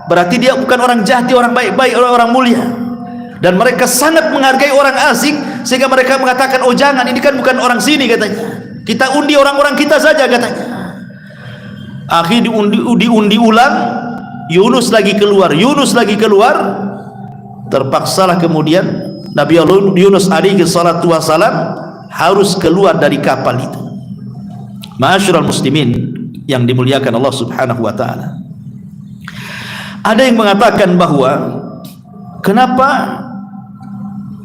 berarti dia bukan orang jahat, dia orang baik-baik, orang mulia. Dan mereka sangat menghargai orang asing sehingga mereka mengatakan, oh jangan, ini kan bukan orang sini katanya, kita undi orang-orang kita saja katanya. Akhirnya diundi ulang, Yunus lagi keluar, terpaksalah kemudian Nabi Yunus alaihi salatu wassalam harus keluar dari kapal itu. Ma'asyiral muslimin yang dimuliakan Allah Subhanahu wa taala. Ada yang mengatakan bahwa kenapa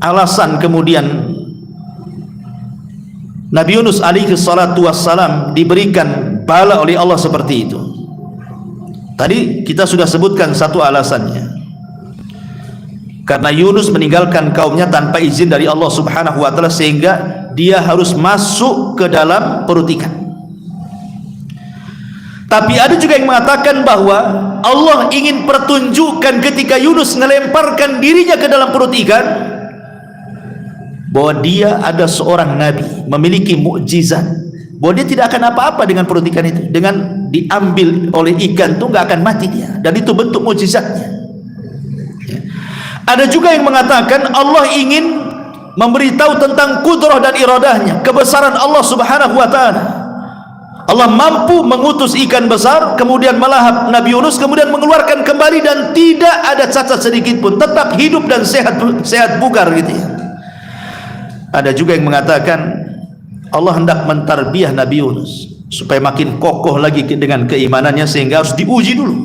alasan kemudian Nabi Yunus alaihi salatu wassalam diberikan bala oleh Allah seperti itu. Tadi kita sudah sebutkan satu alasannya. Karena Yunus meninggalkan kaumnya tanpa izin dari Allah Subhanahu wa taala sehingga dia harus masuk ke dalam perut ikan. Tapi ada juga yang mengatakan bahwa Allah ingin pertunjukkan ketika Yunus melemparkan dirinya ke dalam perut ikan bahwa dia ada seorang nabi, memiliki mukjizat, bahwa dia tidak akan apa-apa dengan perut ikan itu. Dengan diambil oleh ikan itu nggak akan mati dia, dan itu bentuk mukjizatnya. Ada juga yang mengatakan Allah ingin memberitahu tentang kudrah dan iradahnya, kebesaran Allah Subhanahu wa taala. Allah mampu mengutus ikan besar kemudian melahap Nabi Yunus, kemudian mengeluarkan kembali dan tidak ada cacat sedikit pun, tetap hidup dan sehat bugar gitu ya. Ada juga yang mengatakan Allah hendak mentarbiyah Nabi Yunus supaya makin kokoh lagi dengan keimanannya, sehingga harus diuji dulu,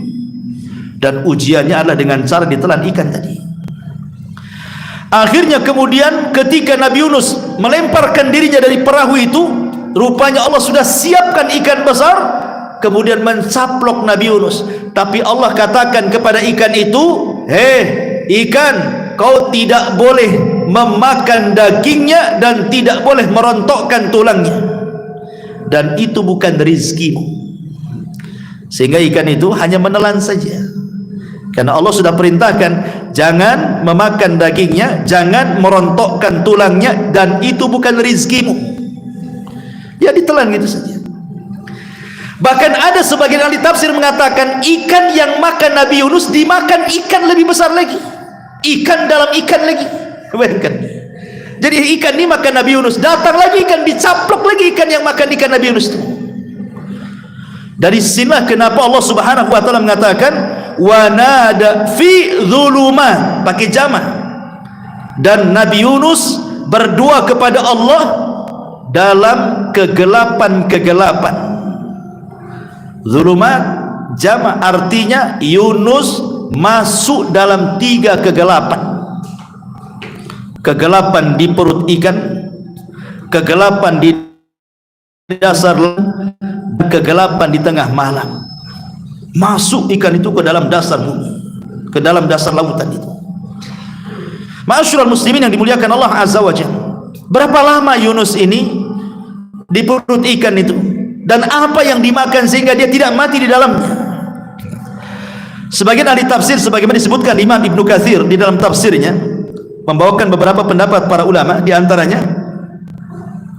dan ujiannya adalah dengan cara ditelan ikan tadi. Akhirnya kemudian ketika Nabi Yunus melemparkan dirinya dari perahu itu, rupanya Allah sudah siapkan ikan besar kemudian mencaplok Nabi Yunus. Tapi Allah katakan kepada ikan itu, ikan, kau tidak boleh memakan dagingnya dan tidak boleh merontokkan tulangnya, dan itu bukan rizkimu. Sehingga ikan itu hanya menelan saja, karena Allah sudah perintahkan jangan memakan dagingnya, jangan merontokkan tulangnya, dan itu bukan rizkimu. Ya ditelan gitu saja. Bahkan ada sebagian ahli tafsir mengatakan ikan yang makan Nabi Yunus dimakan ikan lebih besar lagi, ikan dalam ikan lagi. Bayangkan, jadi ikan ini makan Nabi Yunus, datang lagi ikan, dicaplok lagi ikan yang makan ikan Nabi Yunus itu. Dari sinilah kenapa Allah Subhanahu wa taala mengatakan wa nada fi dzulumat, pakai jamah, dan Nabi Yunus berdoa kepada Allah dalam kegelapan-kegelapan. Zulumat jama' artinya Yunus masuk dalam 3 kegelapan. Kegelapan di perut ikan, kegelapan di dasar laut, kegelapan di tengah malam. Masuk ikan itu ke dalam dasar bumi, ke dalam dasar lautan itu. Ma'asyiral muslimin yang dimuliakan Allah Azza wa Jalla, berapa lama Yunus ini di perut ikan itu, dan apa yang dimakan sehingga dia tidak mati di dalamnya? Sebagian ahli tafsir, sebagaimana disebutkan Imam Ibnu Katsir di dalam tafsirnya, membawakan beberapa pendapat para ulama. Di antaranya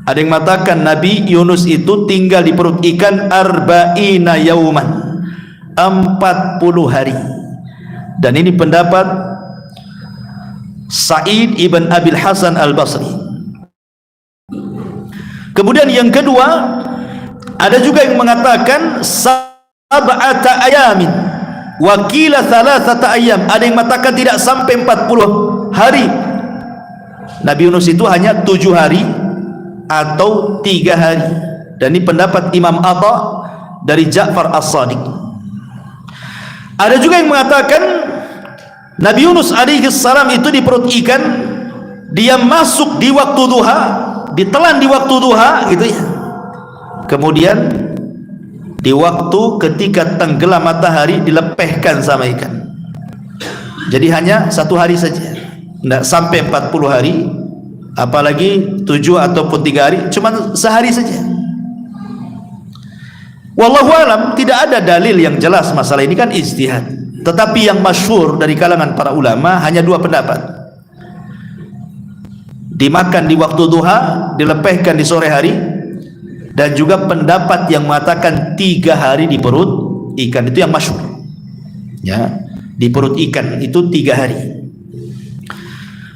ada yang mengatakan Nabi Yunus itu tinggal di perut ikan arba'ina yauman, 40 hari. Dan ini pendapat Sa'id ibn Abil Hasan al-Basri. Kemudian yang kedua, ada juga yang mengatakan sab'ata ayamin, wakila thalathata ayam. Ada yang mengatakan tidak sampai 40 hari. Nabi Yunus itu hanya 7 hari atau 3 hari. Dan ini pendapat Imam Atha dari Ja'far As-Sadiq. Ada juga yang mengatakan Nabi Yunus alaihi salam itu di perut ikan, dia masuk di waktu duha, ditelan di waktu duha gitu ya. Kemudian di waktu ketika tenggelam matahari dilepehkan sama ikan. Jadi hanya 1 hari saja, tidak sampai 40 hari, apalagi 7 ataupun 3 hari, cuma sehari saja. Wallahu alam, tidak ada dalil yang jelas masalah ini, kan ijtihad. Tetapi yang masyhur dari kalangan para ulama hanya 2 pendapat. Dimakan di waktu duha, dilepehkan di sore hari, dan juga pendapat yang mengatakan 3 hari di perut ikan. Itu yang masyhur ya, di perut ikan itu 3 hari.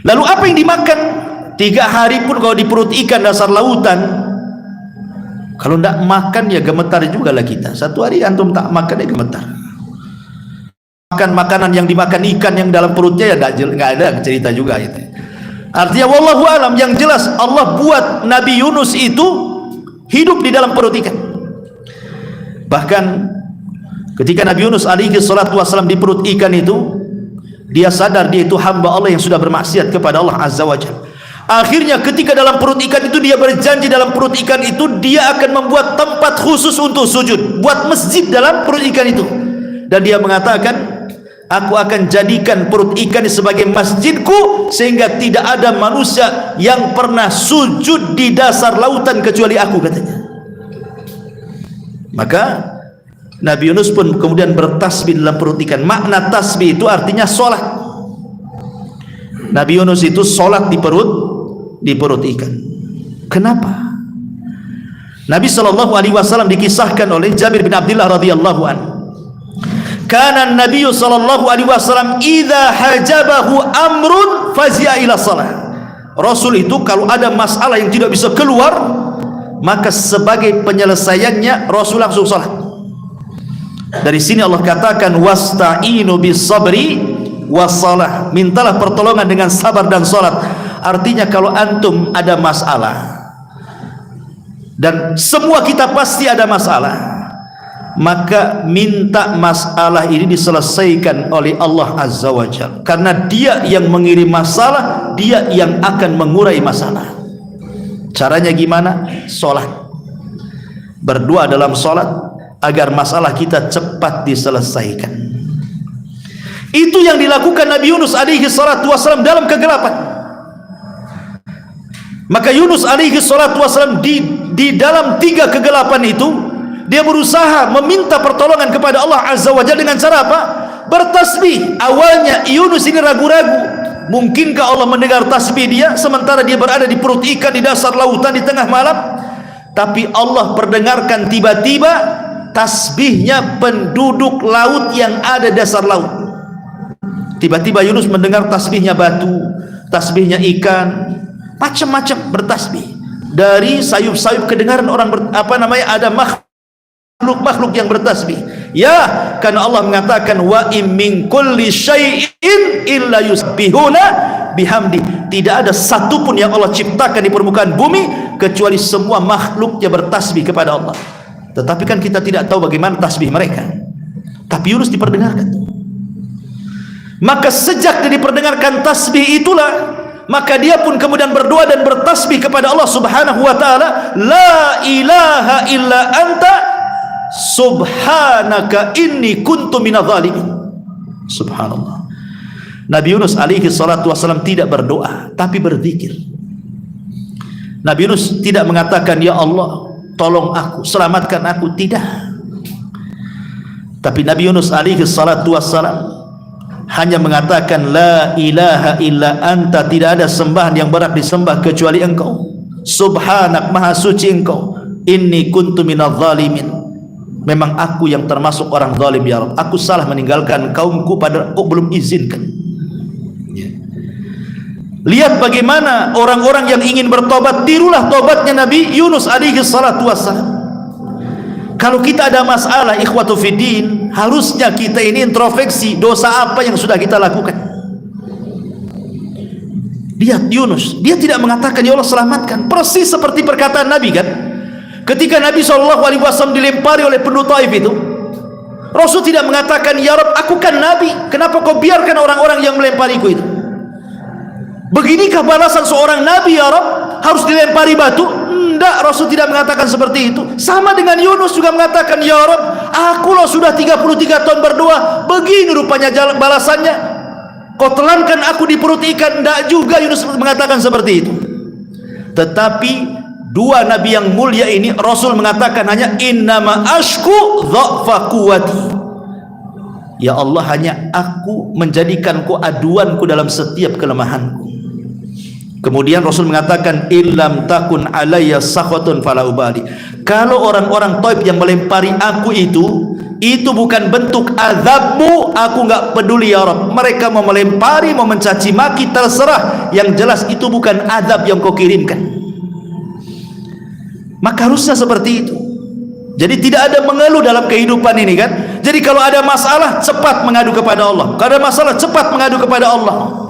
Lalu apa yang dimakan 3 hari pun kalau di perut ikan dasar lautan? Kalau tidak makan ya gemetar juga lah kita. 1 hari antum tak makan ya gemetar. Makan makanan yang dimakan ikan yang dalam perutnya ya nggak ada cerita juga gitu. Artinya wallahu alam, yang jelas Allah buat Nabi Yunus itu hidup di dalam perut ikan. Bahkan ketika Nabi Yunus alaihi salatu wasallam di perut ikan itu, dia sadar dia itu hamba Allah yang sudah bermaksiat kepada Allah Azza wa Jalla. Akhirnya ketika dalam perut ikan itu, dia berjanji dalam perut ikan itu dia akan membuat tempat khusus untuk sujud, buat masjid dalam perut ikan itu. Dan dia mengatakan, aku akan jadikan perut ikan sebagai masjidku, sehingga tidak ada manusia yang pernah sujud di dasar lautan kecuali aku, katanya. Maka Nabi Yunus pun kemudian bertasbih dalam perut ikan. Makna tasbih itu artinya sholat. Nabi Yunus itu sholat di perut ikan. Kenapa? Nabi SAW dikisahkan oleh Jabir bin Abdullah radhiyallahu anhu, kana Nabi SAW idza hajabahu amrun fazi'a ila shalah. Rasul itu kalau ada masalah yang tidak bisa keluar, maka sebagai penyelesaiannya Rasul langsung salat. Dari sini Allah katakan wasta'inu bis sabri wassalah, mintalah pertolongan dengan sabar dan salat. Artinya kalau antum ada masalah, dan semua kita pasti ada masalah, maka minta masalah ini diselesaikan oleh Allah Azza wa Jalla, karena dia yang mengirim masalah, dia yang akan mengurai masalah. Caranya gimana? Sholat, berdoa dalam sholat agar masalah kita cepat diselesaikan. Itu yang dilakukan Nabi Yunus alaihi salatu wasallam dalam kegelapan. Maka Yunus alaihi salatu wasallam di dalam 3 kegelapan itu, dia berusaha meminta pertolongan kepada Allah Azza wa Jalla dengan cara apa? Bertasbih. Awalnya Yunus ini ragu-ragu, mungkinkah Allah mendengar tasbih dia sementara dia berada di perut ikan di dasar lautan di tengah malam? Tapi Allah perdengarkan tiba-tiba tasbihnya penduduk laut yang ada dasar laut. Tiba-tiba Yunus mendengar tasbihnya batu, tasbihnya ikan, macam-macam bertasbih. Dari sayup-sayup kedengaran orang ada makhluk yang bertasbih. Ya, karena Allah mengatakan wa im min kulli syai'in illa yusbihuna bihamdi. Tidak ada satupun yang Allah ciptakan di permukaan bumi kecuali semua makhluknya bertasbih kepada Allah. Tetapi kan kita tidak tahu bagaimana tasbih mereka. Tapi Yunus diperdengarkan. Maka sejak dia diperdengarkan tasbih itulah, maka dia pun kemudian berdoa dan bertasbih kepada Allah Subhanahu wa taala, la ilaha illa anta subhanaka inni kuntu minadh dhalimin. Subhanallah. Nabi Yunus alaihi salatu wasallam tidak berdoa tapi berzikir. Nabi Yunus tidak mengatakan ya Allah tolong aku, selamatkan aku, tidak. Tapi Nabi Yunus alaihi salatu wasallam hanya mengatakan la ilaha illa anta, tidak ada sembahan yang berhak disembah kecuali engkau, subhanak, maha suci engkau, inni kuntu minadh dhalimin, memang aku yang termasuk orang zalim ya Rabb, aku salah meninggalkan kaumku pada kau belum izinkan. Lihat bagaimana orang-orang yang ingin bertobat, tirulah tobatnya Nabi Yunus alaihi salatu wassalam. Kalau kita ada masalah ikhwatu fiddin, harusnya kita ini introspeksi dosa apa yang sudah kita lakukan. Lihat Yunus, dia tidak mengatakan ya Allah selamatkan, persis seperti perkataan Nabi kan. Ketika Nabi SAW dilempari oleh penduduk Taif itu, Rasul tidak mengatakan ya Rabb aku kan Nabi, kenapa kau biarkan orang-orang yang melempariku itu. Beginikah balasan seorang Nabi ya Rabb, harus dilempari batu? Tidak, Rasul tidak mengatakan seperti itu. Sama dengan Yunus juga mengatakan ya Rabb aku loh sudah 33 tahun berdoa, begini rupanya balasannya, kau telankan aku di perut ikan. Tidak juga Yunus mengatakan seperti itu. Tetapi dua Nabi yang mulia ini Rasul mengatakan hanya innama ashku dha'fa quwwati, ya Allah hanya aku menjadikan kau aduanku dalam setiap kelemahanku. Kemudian Rasul mengatakan illam takun alayya sakhotun fala ubali, kalau orang-orang Taif yang melempari aku itu bukan bentuk azabmu, aku enggak peduli ya Rabb. Mereka mau melempari, mau mencaci maki, terserah, yang jelas itu bukan azab yang kau kirimkan. Maka harusnya seperti itu. Jadi tidak ada mengeluh dalam kehidupan ini kan. Jadi kalau ada masalah cepat mengadu kepada Allah, kalau ada masalah cepat mengadu kepada Allah.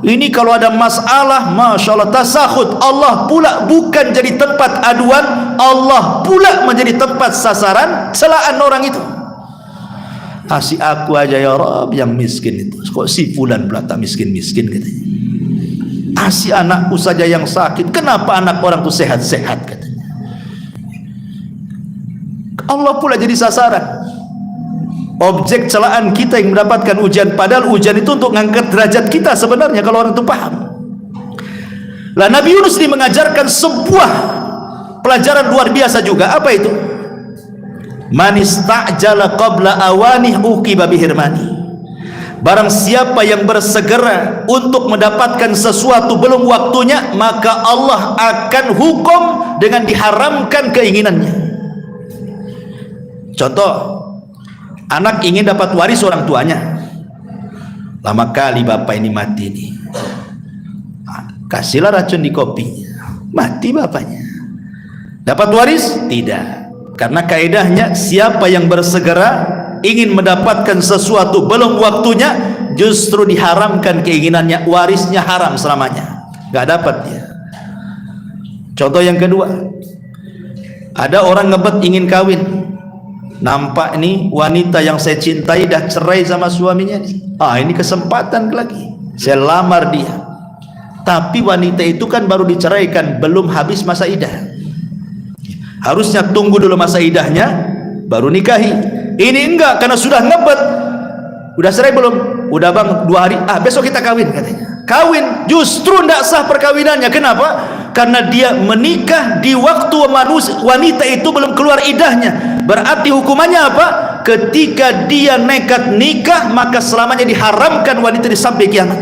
Ini kalau ada masalah, masya Allah, tasakhut, Allah pula bukan jadi tempat aduan, Allah pula menjadi tempat sasaran celaan orang itu. Si aku aja ya Rabb yang miskin itu, kok si fulan pula tak miskin-miskin katanya. Si anakku saja yang sakit, kenapa anak orang itu sehat-sehat katanya. Allah pula jadi sasaran, objek celaan kita yang mendapatkan ujian, padahal ujian itu untuk mengangkat derajat kita sebenarnya kalau orang itu paham. Lah Nabi Yunus ini mengajarkan sebuah pelajaran luar biasa juga. Apa itu? Man istajala qabla awanih uqiba bihirmani, barang siapa yang bersegera untuk mendapatkan sesuatu belum waktunya, maka Allah akan hukum dengan diharamkan keinginannya. Contoh, anak ingin dapat waris orang tuanya, lama kali bapak ini mati nih, kasihlah racun di kopi, mati bapaknya. Dapat waris? Tidak, karena kaidahnya siapa yang bersegera ingin mendapatkan sesuatu belum waktunya, justru diharamkan keinginannya, warisnya haram selamanya, nggak dapat dia. Contoh yang kedua, ada orang ngebet ingin kawin, nampak nih wanita yang saya cintai dah cerai sama suaminya nih. Ini kesempatan lagi, saya lamar dia. Tapi wanita itu kan baru diceraikan, belum habis masa idah. Harusnya tunggu dulu masa idahnya baru nikahi. Ini enggak, karena sudah ngebet. Udah cerai belum? Udah bang, 2 hari. Besok kita kawin katanya. Kawin, justru tidak sah perkawinannya. Kenapa? Karena dia menikah di waktu wanita itu belum keluar idahnya. Berarti hukumannya apa? Ketika dia nekat nikah, maka selamanya diharamkan wanita di sampai kiamat.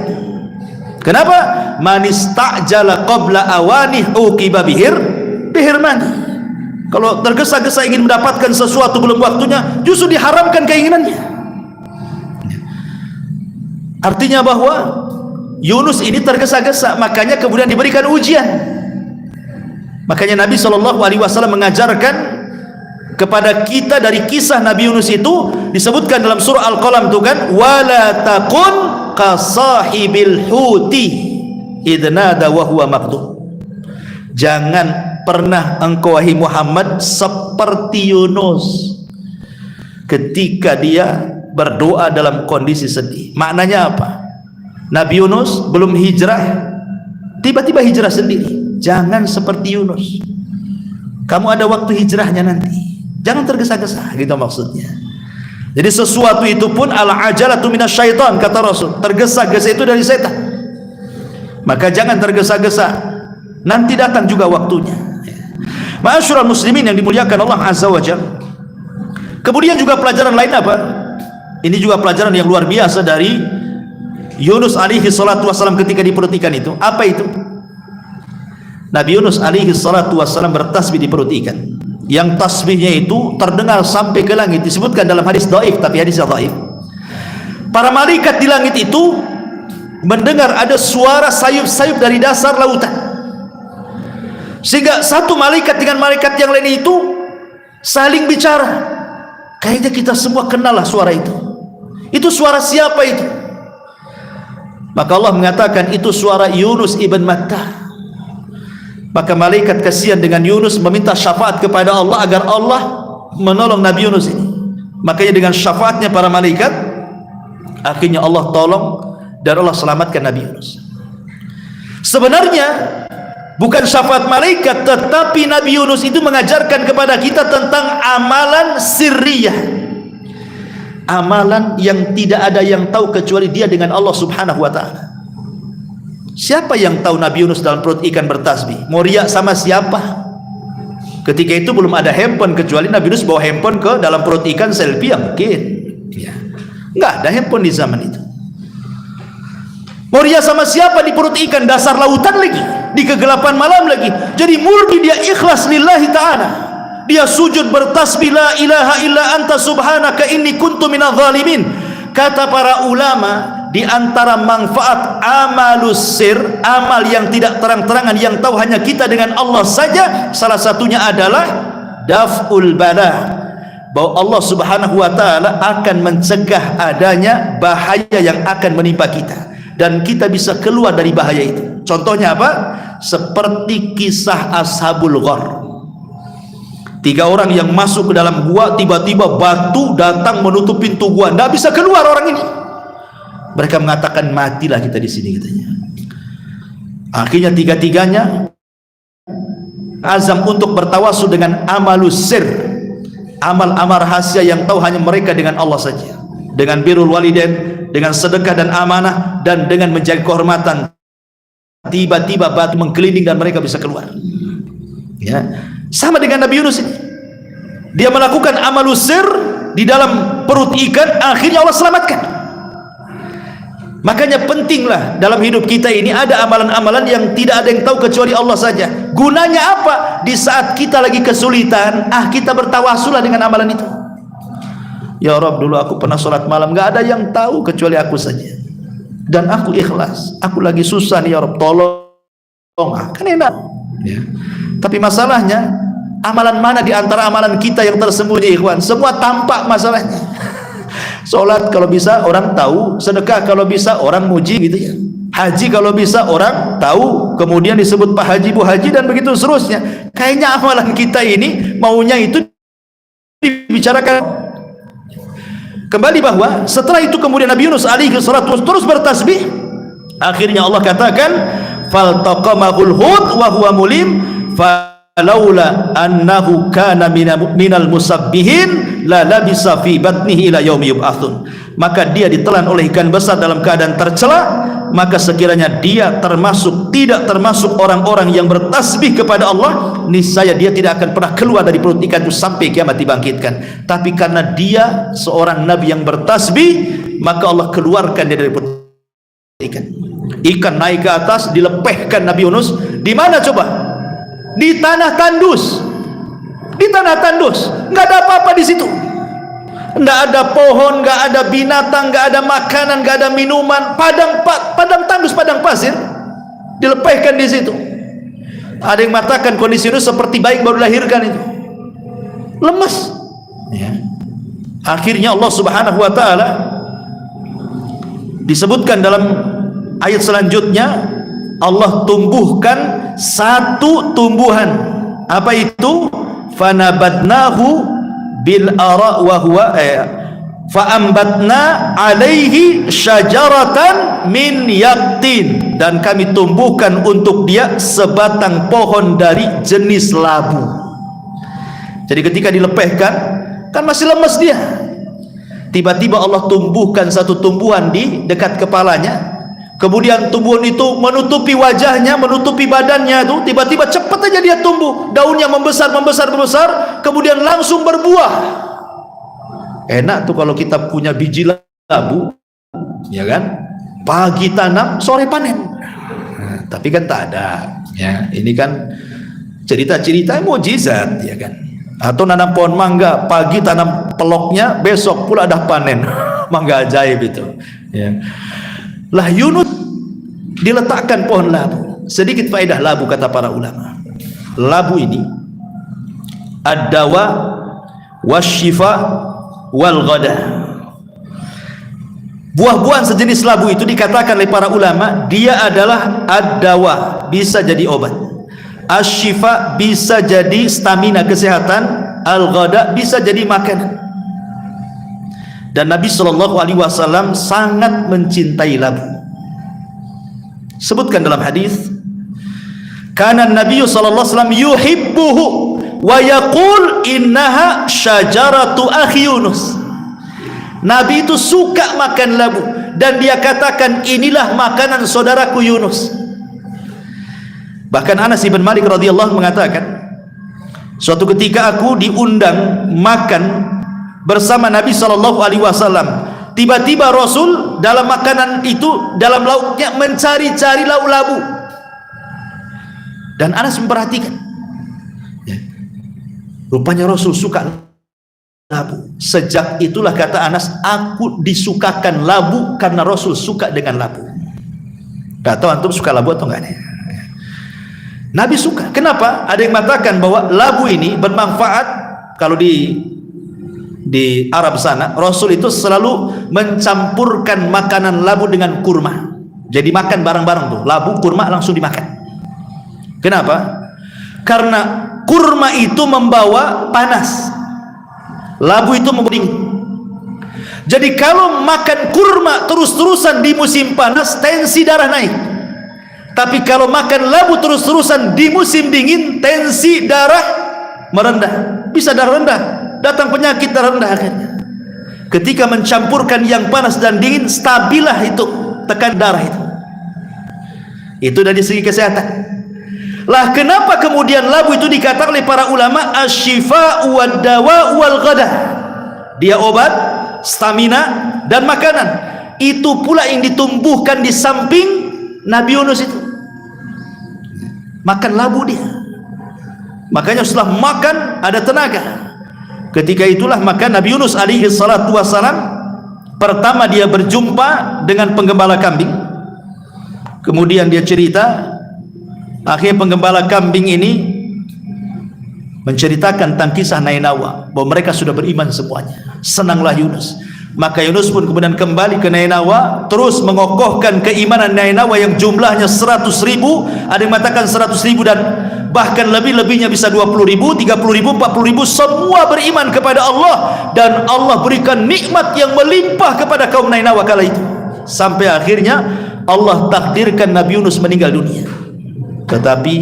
Kenapa? Man istajala qabla awanih uqiba bihirmani. Kalau tergesa-gesa ingin mendapatkan sesuatu belum waktunya, justru diharamkan keinginannya. Artinya bahwa Yunus ini tergesa-gesa, makanya kemudian diberikan ujian. Makanya Nabi SAW mengajarkan kepada kita dari kisah Nabi Yunus itu, disebutkan dalam surah Al-Qalam itu kan, wala takun kasahibil huti idnada wa huwa maqdum. Jangan pernah engkau wahai Muhammad seperti Yunus ketika dia berdoa dalam kondisi sedih. Maknanya apa? Nabi Yunus belum hijrah, tiba-tiba hijrah sendiri. Jangan seperti Yunus. Kamu ada waktu hijrahnya nanti. Jangan tergesa-gesa, gitu maksudnya. Jadi sesuatu itu pun al-ajalatu minasyaitan, kata Rasul. Tergesa-gesa itu dari setan. Maka jangan tergesa-gesa, nanti datang juga waktunya. Ma'asyiral muslimin yang dimuliakan Allah Azza wa Jalla. Kemudian juga pelajaran lain apa? Ini juga pelajaran yang luar biasa dari Yunus alaihi salatu wassalam ketika di perut ikan itu. Apa itu? Nabi Yunus alaihi salatu wassalam bertasbih di perut ikan. Yang tasbihnya itu terdengar sampai ke langit. Disebutkan dalam hadis dhaif, tapi hadisnya dhaif. Para malaikat di langit itu mendengar ada suara sayup-sayup dari dasar lautan. Sehingga satu malaikat dengan malaikat yang lain itu saling bicara. Kayaknya kita semua kenal lah suara itu. Itu suara siapa itu? Maka Allah mengatakan itu suara Yunus ibn Matta. Maka malaikat kasihan dengan Yunus, meminta syafaat kepada Allah agar Allah menolong Nabi Yunus ini. Makanya dengan syafaatnya para malaikat, akhirnya Allah tolong dan Allah selamatkan Nabi Yunus. Sebenarnya bukan syafaat malaikat, tetapi Nabi Yunus itu mengajarkan kepada kita tentang amalan sirriyah, amalan yang tidak ada yang tahu kecuali dia dengan Allah subhanahu wa ta'ala. Siapa yang tahu Nabi Yunus dalam perut ikan bertasbih? Mau riak sama siapa? Ketika itu belum ada handphone, kecuali Nabi Yunus bawa handphone ke dalam perut ikan selfie, yang mungkin ya. Nggak ada handphone di zaman itu. Mau riak sama siapa di perut ikan dasar lautan lagi, di kegelapan malam lagi? Jadi murni dia ikhlas lillahi ta'ala. Dia sujud bertasbih, la ilaha illa anta subhanaka inni kuntu minadh dhalimin. Kata para ulama, di antara manfaat amalus sir, amal yang tidak terang-terangan, yang tahu hanya kita dengan Allah saja, salah satunya adalah daf'ul bala, bahwa Allah subhanahu wa ta'ala akan mencegah adanya bahaya yang akan menimpa kita, dan kita bisa keluar dari bahaya itu. Contohnya apa? Seperti kisah Ashabul Ghar. 3 orang yang masuk ke dalam gua, tiba-tiba batu datang menutup pintu gua, tidak bisa keluar orang ini. Mereka mengatakan matilah kita di sini, katanya. Akhirnya tiga-tiganya azam untuk bertawasul dengan amalus sir, amal-amal rahasia yang tahu hanya mereka dengan Allah saja, dengan birrul walidain, dengan sedekah dan amanah, dan dengan menjaga kehormatan. Tiba-tiba batu menggelinding dan mereka bisa keluar. Ya, sama dengan Nabi Yunus ini. Dia melakukan amalus sir di dalam perut ikan, akhirnya Allah selamatkan. Makanya pentinglah dalam hidup kita ini ada amalan-amalan yang tidak ada yang tahu kecuali Allah saja. Gunanya apa? Di saat kita lagi kesulitan, kita bertawasulah dengan amalan itu. Ya Rabb, dulu aku pernah sholat malam, gak ada yang tahu kecuali aku saja, dan aku ikhlas. Aku lagi susah nih ya Rabb, tolong. Kan enak ya. Tapi masalahnya, amalan mana di antara amalan kita yang tersembunyi, ikhwan? Semua tampak masalahnya. Sholat kalau bisa orang tahu, sedekah kalau bisa orang muji, gitu ya. Haji kalau bisa orang tahu, kemudian disebut Pak Haji, Bu Haji, dan begitu seterusnya. Kayaknya amalan kita ini maunya itu dibicarakan. Kembali bahwa setelah itu kemudian Nabi Yunus alaihi salatu terus bertasbih. Akhirnya Allah katakan, faltaqamahul hut wa huwa mulim falaula annahu kana minal musabbihin la labisa fi batnihi ila yaumi yub'atsun. Maka dia ditelan oleh ikan besar dalam keadaan tercela, maka sekiranya dia tidak termasuk orang-orang yang bertasbih kepada Allah, niscaya dia tidak akan pernah keluar dari perut ikan itu sampai kiamat dibangkitkan. Tapi karena dia seorang nabi yang bertasbih, maka Allah keluarkan dia dari perut ikan. Ikan naik ke atas, dilepehkan Nabi Yunus. Di mana coba? Di tanah tandus. di tanah tandus, nggak ada apa-apa di situ. Nggak ada pohon, nggak ada binatang, nggak ada makanan, nggak ada minuman. Padang tandus, padang pasir, dilepaskan di situ. Ada yang mengatakan kondisi Yunus seperti bayi baru dilahirkan itu, lemas. Ya. Akhirnya Allah Subhanahu Wa Taala disebutkan dalam ayat selanjutnya, Allah tumbuhkan satu tumbuhan. Apa itu? Fanabadnahu bil ara wa huwa fa ambatna alaihi syajaratan min yaqtin, dan kami tumbuhkan untuk dia sebatang pohon dari jenis labu. Jadi ketika dilepaskan kan masih lemas dia, tiba-tiba Allah tumbuhkan satu tumbuhan di dekat kepalanya, kemudian tumbuhan itu menutupi wajahnya, menutupi badannya itu, tiba-tiba cepat aja dia tumbuh, daunnya membesar, kemudian langsung berbuah. Enak tuh kalau kita punya biji labu, ya kan? Pagi tanam, sore panen. Nah, tapi kan tak ada. Ya, ini kan cerita-cerita mukjizat, ya kan? Atau nanam pohon mangga, pagi tanam peloknya, besok pula ada panen. Mangga ajaib itu. Ya. Lah Yunus diletakkan pohon labu. Sedikit faedah labu kata para ulama. Labu ini ad-dawa wasyifa wal ghada. Buah-buahan sejenis labu itu dikatakan oleh para ulama dia adalah ad-dawa, bisa jadi obat. Asyifa bisa jadi stamina kesehatan, al-ghada bisa jadi makanan. Dan Nabi Shallallahu Alaihi Wasallam sangat mencintai labu. Sebutkan dalam hadis, karena Nabi Shallallahu Alaihi Wasallam yuhibbuhu wa yaqul innaha syajaratu akhi Yunus. Nabi itu suka makan labu dan dia katakan inilah makanan saudaraku Yunus. Bahkan Anas bin Malik radhiyallahu mengatakan, suatu ketika aku diundang makan bersama Nabi Shallallahu Alaihi Wasallam. Tiba-tiba Rasul dalam makanan itu, dalam lauknya mencari-cari lauk labu. Dan Anas memperhatikan, ya, rupanya Rasul suka labu. Sejak itulah kata Anas, aku disukakan labu karena Rasul suka dengan labu. Gak tahu antum suka labu atau enggak nih? Nabi suka. Kenapa? Ada yang mengatakan bahwa labu ini bermanfaat. Kalau di Arab sana, Rasul itu selalu mencampurkan makanan labu dengan kurma. Jadi makan bareng-bareng tuh, labu, kurma langsung dimakan. Kenapa? Karena kurma itu membawa panas, labu itu membawa dingin. Jadi kalau makan kurma terus-terusan di musim panas, tensi darah naik. Tapi kalau makan labu terus-terusan di musim dingin, tensi darah merendah. Bisa darah rendah, datang penyakit darah rendah akhirnya. Ketika mencampurkan yang panas dan dingin, stabilah itu tekan darah itu. Itu dari segi kesehatan. Lah kenapa kemudian labu itu dikatakan oleh para ulama asyifa wad dawa wal ghada? Dia obat, stamina dan makanan. Itu pula yang ditumbuhkan di samping Nabi Yunus itu. Makan labu dia. Makanya setelah makan ada tenaga. Ketika itulah maka Nabi Yunus alaihi salatu wassalam pertama dia berjumpa dengan penggembala kambing. Kemudian dia cerita, akhirnya penggembala kambing ini menceritakan tentang kisah Nainawa, bahwa mereka sudah beriman semuanya. Senanglah Yunus. Maka Yunus pun kemudian kembali ke Nainawa, terus mengokohkan keimanan Nainawa yang jumlahnya 100.000, ada yang mengatakan 100.000 dan bahkan lebih-lebihnya bisa 20.000, 30.000, 40.000, semua beriman kepada Allah, dan Allah berikan nikmat yang melimpah kepada kaum Nainawa kala itu, sampai akhirnya Allah takdirkan Nabi Yunus meninggal dunia. Tetapi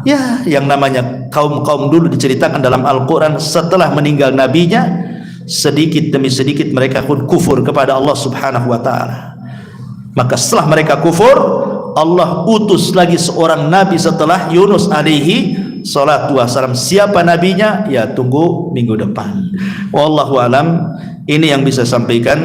ya, yang namanya kaum-kaum dulu diceritakan dalam Al-Quran, setelah meninggal nabinya, sedikit demi sedikit mereka pun kufur kepada Allah Subhanahu wa ta'ala. Maka setelah mereka kufur, Allah utus lagi seorang nabi setelah Yunus alaihi salatu wassalam. Siapa nabinya? Ya tunggu minggu depan. Wallahu alam. Ini yang bisa sampaikan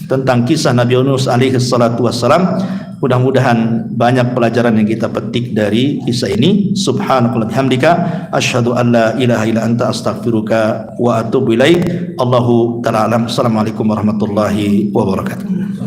tentang kisah Nabi Yunus alaihi salatu wassalam. Mudah-mudahan banyak pelajaran yang kita petik dari kisah ini. Subhanakallah bihamdika asyhadu an la ilaha illa anta astaghfiruka wa atubu ilaik. Allahu ta'ala alam. Assalamualaikum warahmatullahi wabarakatuh.